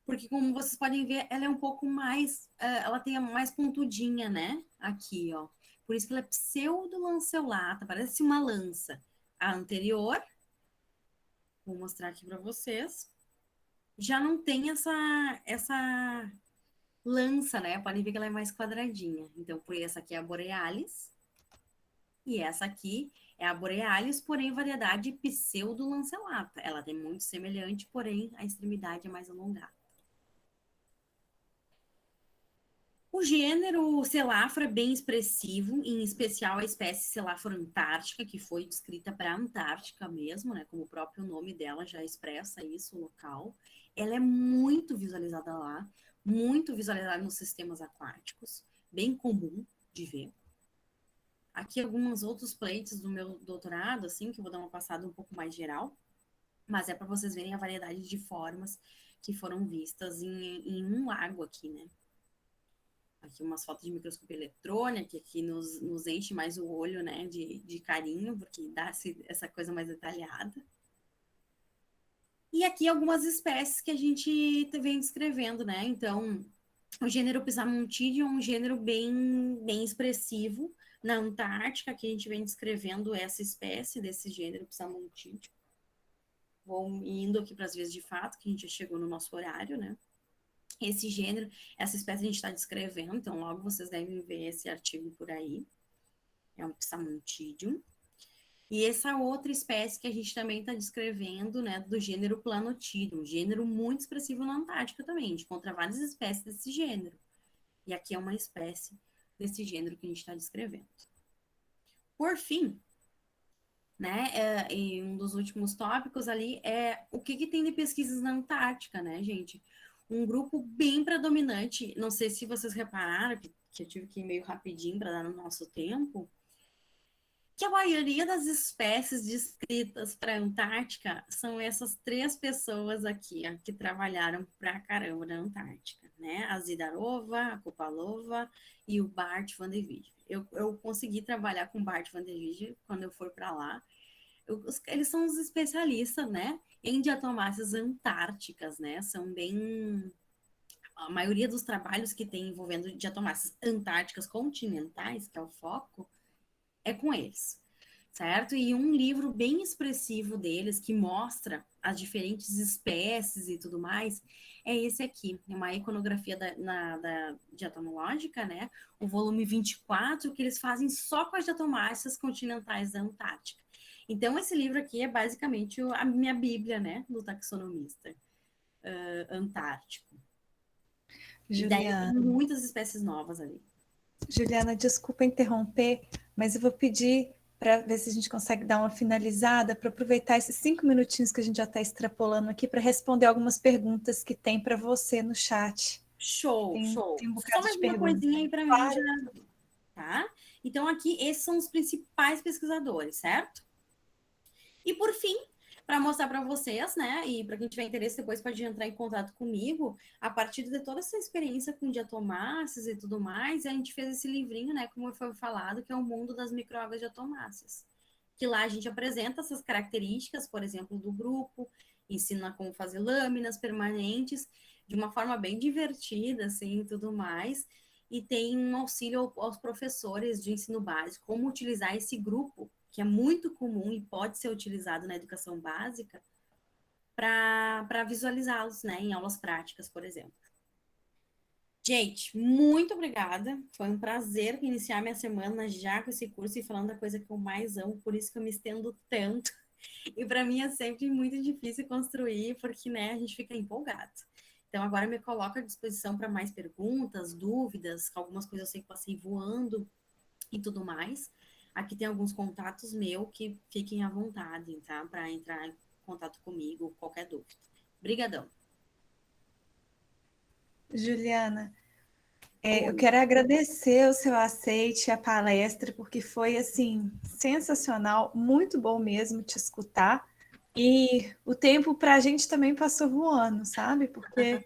porque como vocês podem ver, ela é um pouco mais, ela tem mais pontudinha, né? Aqui, ó. Por isso que ela é pseudolanceolata, parece uma lança. A anterior, vou mostrar aqui para vocês, já não tem essa lança, né? Podem ver que ela é mais quadradinha. Então, por essa aqui é a borealis. E essa aqui é a borealis, porém variedade pseudo-lanceolata. Ela tem muito semelhante, porém a extremidade é mais alongada. O gênero Celafra é bem expressivo, em especial a espécie Celafra antártica, que foi descrita para a Antártica mesmo, né? Como o próprio nome dela já expressa isso, o local. Ela é muito visualizada lá, muito visualizada nos sistemas aquáticos, bem comum de ver. Aqui alguns outros plates do meu doutorado, assim, que eu vou dar uma passada um pouco mais geral, mas é para vocês verem a variedade de formas que foram vistas em um lago aqui, né? Aqui umas fotos de microscopia eletrônica, que aqui nos enche mais o olho, né, de carinho, porque dá essa coisa mais detalhada. E aqui algumas espécies que a gente vem descrevendo, né? Então, o gênero Psamontidium é um gênero bem expressivo na Antártica, que a gente vem descrevendo essa espécie desse gênero Psamontidium. Vou indo aqui para as vias de fato, que a gente já chegou no nosso horário, né? Esse gênero, essa espécie a gente está descrevendo, então logo vocês devem ver esse artigo por aí. É um Psamontidium. E essa outra espécie que a gente também está descrevendo, né, do gênero Planotidium, um gênero muito expressivo na Antártica também. A gente encontra várias espécies desse gênero. E aqui é uma espécie desse gênero que a gente está descrevendo. Por fim, né, e um dos últimos tópicos ali é o que tem de pesquisas na Antártica, né, gente? Um grupo bem predominante, não sei se vocês repararam, que eu tive que ir meio rapidinho para dar no nosso tempo, que a maioria das espécies descritas para a Antártica são essas 3 pessoas aqui, ó, que trabalharam pra caramba na Antártica, né? A Zidarova, a Kopalova e o Bart van der Wijver. Eu consegui trabalhar com o Bart van der Wijver quando eu for para lá. Eles são os especialistas, né, em diatomáceas antárticas, né? São bem... A maioria dos trabalhos que tem envolvendo diatomáceas antárticas continentais, que é o foco, é com eles, certo? E um livro bem expressivo deles, que mostra as diferentes espécies e tudo mais, é esse aqui, é uma iconografia da diatomológica, né? O volume 24, que eles fazem só com as diatomáceas continentais da Antártica. Então, esse livro aqui é basicamente a minha bíblia, né, do taxonomista antártico. Juliana, E daí tem muitas espécies novas ali. Juliana, desculpa interromper, mas eu vou pedir para ver se a gente consegue dar uma finalizada, para aproveitar esses 5 minutinhos que a gente já está extrapolando aqui para responder algumas perguntas que tem para você no chat. Show, show. Tem um Só bocado mais de uma perguntas. coisinha aí para mim já, tá? Então aqui esses são os principais pesquisadores, certo? E por fim, para mostrar para vocês, né, e para quem tiver interesse depois pode entrar em contato comigo, a partir de toda essa experiência com diatomáceas e tudo mais, a gente fez esse livrinho, né, como foi falado, que é o mundo das microalgas diatomáceas. Que lá a gente apresenta essas características, por exemplo, do grupo, ensina como fazer lâminas permanentes, de uma forma bem divertida, assim, e tudo mais, e tem um auxílio aos professores de ensino básico, como utilizar esse grupo, que é muito comum e pode ser utilizado na educação básica, para visualizá-los, né, em aulas práticas, por exemplo. Gente, muito obrigada. Foi um prazer iniciar minha semana já com esse curso e falando da coisa que eu mais amo, por isso que eu me estendo tanto. E para mim é sempre muito difícil construir, porque, né, a gente fica empolgado. Então, agora me coloco à disposição para mais perguntas, dúvidas, algumas coisas eu sei que passei voando e tudo mais. Aqui tem alguns contatos meus que fiquem à vontade, tá? Para entrar em contato comigo, qualquer dúvida. Obrigadão. Juliana, eu quero agradecer o seu aceite à palestra, porque foi, assim, sensacional, muito bom mesmo te escutar. E o tempo para a gente também passou voando, sabe? Porque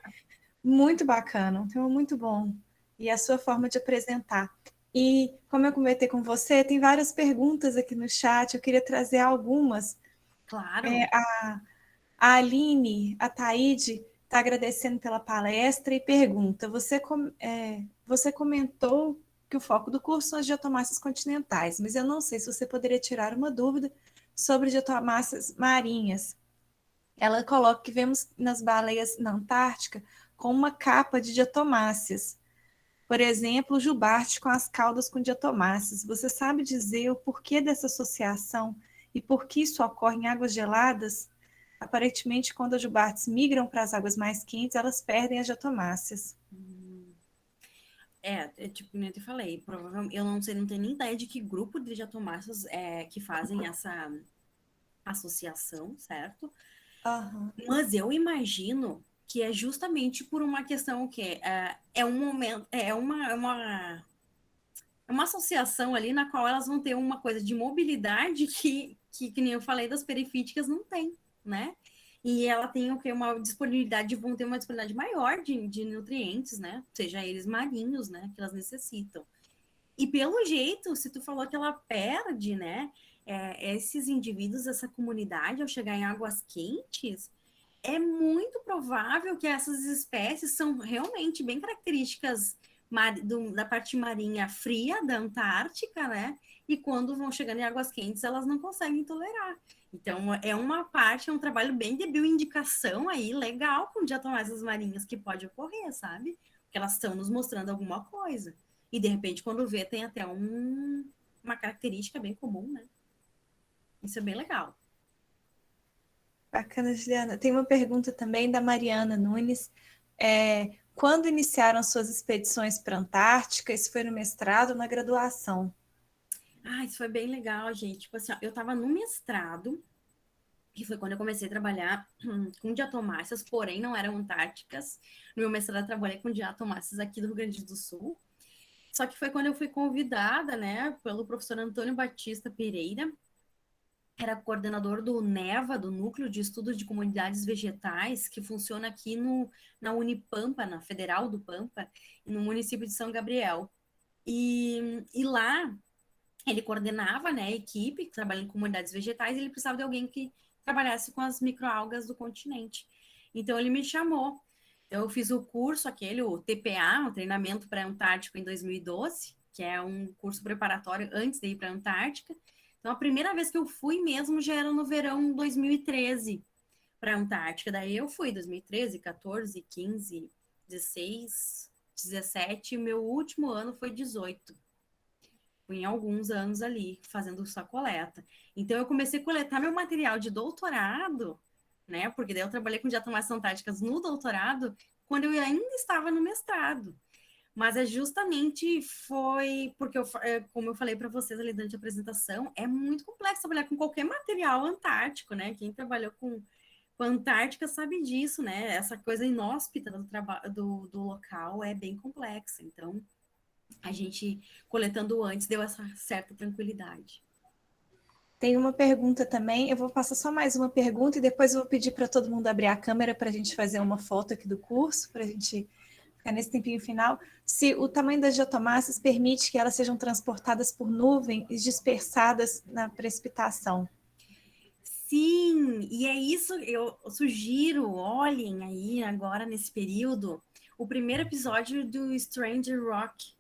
muito bacana, um tema muito bom. E a sua forma de apresentar. E, como eu comentei com você, tem várias perguntas aqui no chat, eu queria trazer algumas. Claro. A Aline, a Taíde, está agradecendo pela palestra e pergunta: você comentou que o foco do curso são as diatomáceas continentais, mas eu não sei se você poderia tirar uma dúvida sobre diatomáceas marinhas. Ela coloca que vemos nas baleias na Antártica com uma capa de diatomáceas. Por exemplo, o jubarte com as caudas com diatomáceas. Você sabe dizer o porquê dessa associação e por que isso ocorre em águas geladas? Aparentemente, quando as jubartes migram para as águas mais quentes, elas perdem as diatomáceas. Tipo, como eu te falei, provavelmente, eu não sei, não tenho nem ideia de que grupo de diatomáceas que fazem essa associação, certo? Uhum. Mas eu imagino que é justamente por uma questão que é um momento, é uma associação ali na qual elas vão ter uma coisa de mobilidade que nem eu falei, das perifíticas não tem, né? E ela tem o que? Uma disponibilidade, vão ter uma disponibilidade maior de nutrientes, né? Seja eles marinhos, né? Que elas necessitam. E pelo jeito, se tu falou que ela perde, né? Esses indivíduos, essa comunidade, ao chegar em águas quentes, é muito provável que essas espécies são realmente bem características da parte marinha fria da Antártica, né? E quando vão chegando em águas quentes, elas não conseguem tolerar. Então, é uma parte, é um trabalho bem de bioindicação aí, legal com diatomáceas marinhas que pode ocorrer, sabe? Porque elas estão nos mostrando alguma coisa. E, de repente, quando vê, tem até uma característica bem comum, né? Isso é bem legal. Bacana, Juliana. Tem uma pergunta também da Mariana Nunes. Quando iniciaram suas expedições para a Antártica? Isso foi no mestrado ou na graduação? Isso foi bem legal, gente. Tipo assim, ó, eu estava no mestrado, que foi quando eu comecei a trabalhar com diatomáceas, porém não eram antárticas. No meu mestrado eu trabalhei com diatomáceas aqui do Rio Grande do Sul. Só que foi quando eu fui convidada, né, pelo professor Antônio Batista Pereira, era coordenador do NEVA, do Núcleo de Estudos de Comunidades Vegetais, que funciona aqui na Unipampa, na Federal do Pampa, no município de São Gabriel. E lá ele coordenava, né, a equipe que trabalha em comunidades vegetais, e ele precisava de alguém que trabalhasse com as microalgas do continente. Então ele me chamou. Eu fiz o curso aquele, o TPA, o Treinamento Pré-Antártico em 2012, que é um curso preparatório antes de ir para a Antártica. Então a primeira vez que eu fui mesmo já era no verão 2013 para a Antártica. Daí eu fui 2013, 14, 15, 16, 17, e meu último ano foi 18. Em alguns anos ali, fazendo sua coleta. Então, eu comecei a coletar meu material de doutorado, né? Porque daí eu trabalhei com diatomáceas antárticas no doutorado, quando eu ainda estava no mestrado. mas é justamente foi porque, como eu falei para vocês ali durante a apresentação, é muito complexo trabalhar com qualquer material antártico, né? Quem trabalhou com a Antártica sabe disso, né? Essa coisa inóspita do local é bem complexa. Então, a gente coletando antes deu essa certa tranquilidade. Tem uma pergunta também, eu vou passar só mais uma pergunta e depois eu vou pedir para todo mundo abrir a câmera para a gente fazer uma foto aqui do curso, para a gente ficar nesse tempinho final. Se o tamanho das geotomassas permite que elas sejam transportadas por nuvem e dispersadas na precipitação. Sim, e é isso, eu sugiro, olhem aí agora nesse período, o primeiro episódio do Stranger Rock,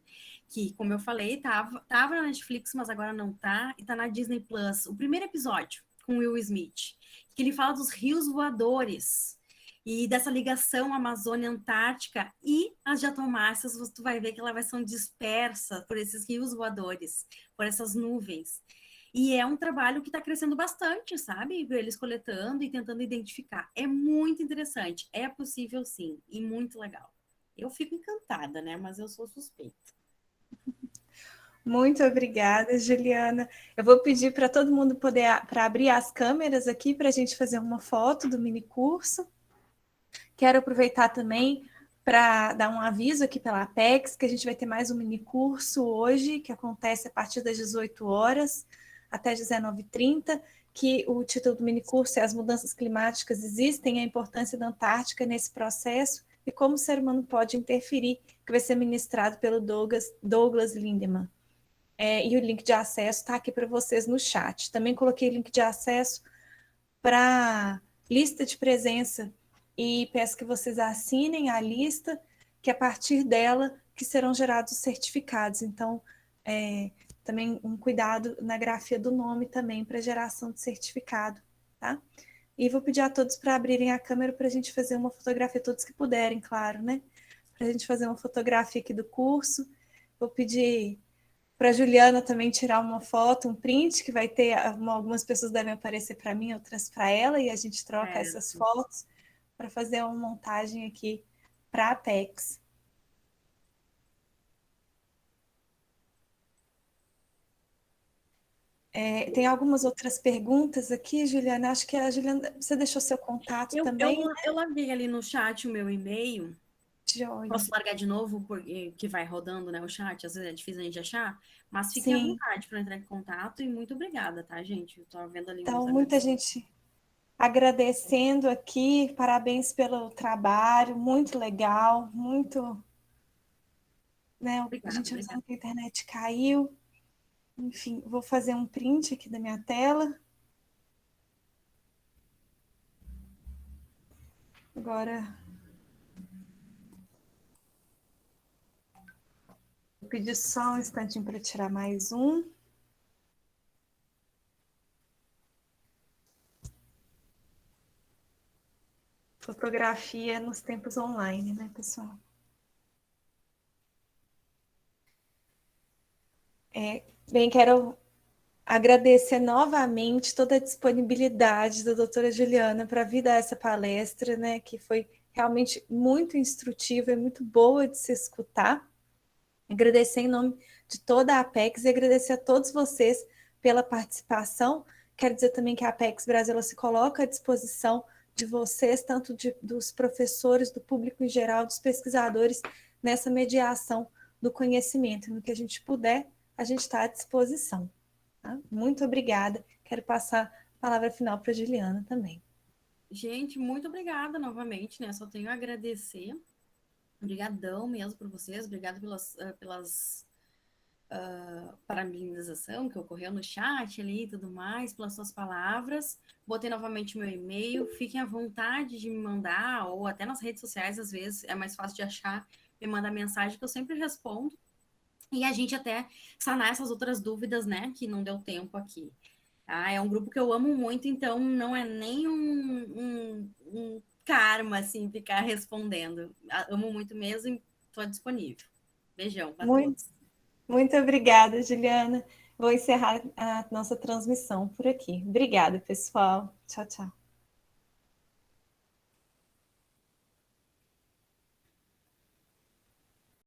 que, como eu falei, tava na Netflix, mas agora não tá, e tá na Disney Plus. O primeiro episódio, com Will Smith, que ele fala dos rios voadores e dessa ligação Amazônia-Antártica, e as diatomáceas, tu vai ver que ela vai ser dispersa por esses rios voadores, por essas nuvens. E é um trabalho que está crescendo bastante, sabe? Eles coletando e tentando identificar. É muito interessante. É possível, sim. E muito legal. Eu fico encantada, né? Mas eu sou suspeita. Muito obrigada, Juliana. Eu vou pedir para todo mundo poder para abrir as câmeras aqui para a gente fazer uma foto do mini curso. Quero aproveitar também para dar um aviso aqui pela Apex, que a gente vai ter mais um mini curso hoje, que acontece a partir das 18 horas até 19h30, que o título do mini curso é As Mudanças Climáticas Existem e a Importância da Antártica nesse processo e como o ser humano pode interferir, que vai ser ministrado pelo Douglas Lindemann. E o link de acesso está aqui para vocês no chat. Também coloquei link de acesso para lista de presença e peço que vocês assinem a lista, que a partir dela que serão gerados os certificados. Então, também um cuidado na grafia do nome também para geração de certificado, tá? E vou pedir a todos para abrirem a câmera para a gente fazer uma fotografia, todos que puderem, claro, né? Para a gente fazer uma fotografia aqui do curso. Vou pedir para a Juliana também tirar uma foto, um print, que vai ter, algumas pessoas devem aparecer para mim, outras para ela, e a gente troca essas fotos para fazer uma montagem aqui para a Apex. Tem algumas outras perguntas aqui, Juliana. Acho que a Juliana, você deixou seu contato também? Eu larguei ali no chat o meu e-mail. Joia. Posso largar de novo, porque vai rodando, né, o chat, às vezes é difícil a gente achar, mas fiquem à vontade para entrar em contato e muito obrigada, tá, gente? Eu tô vendo ali então, muita gente agradecendo aqui, parabéns pelo trabalho, muito legal, muito, né, a gente achando que a internet caiu. Enfim, vou fazer um print aqui da minha tela. Agora, vou pedir só um instantinho para tirar mais um. Fotografia nos tempos online, né, pessoal? Bem, quero agradecer novamente toda a disponibilidade da doutora Juliana para vir dar essa palestra, né, que foi realmente muito instrutiva e muito boa de se escutar. Agradecer em nome de toda a Apex e agradecer a todos vocês pela participação. Quero dizer também que a Apex Brasil ela se coloca à disposição de vocês, tanto dos professores, do público em geral, dos pesquisadores, nessa mediação do conhecimento. No que a gente puder, a gente está à disposição. Tá? Muito obrigada. Quero passar a palavra final para a Juliana também. Gente, muito obrigada novamente, né? Só tenho a agradecer. Obrigadão mesmo por vocês, obrigada pelas parabenização que ocorreu no chat ali e tudo mais, pelas suas palavras. Botei novamente o meu e-mail, fiquem à vontade de me mandar, ou até nas redes sociais, às vezes é mais fácil de achar, me manda mensagem que eu sempre respondo. E a gente até sanar essas outras dúvidas, né, que não deu tempo aqui. É um grupo que eu amo muito, então não é nem um karma, assim, ficar respondendo. Amo muito mesmo e estou disponível. Beijão para todos. Muito obrigada, Juliana. Vou encerrar a nossa transmissão por aqui. Obrigada, pessoal. Tchau, tchau.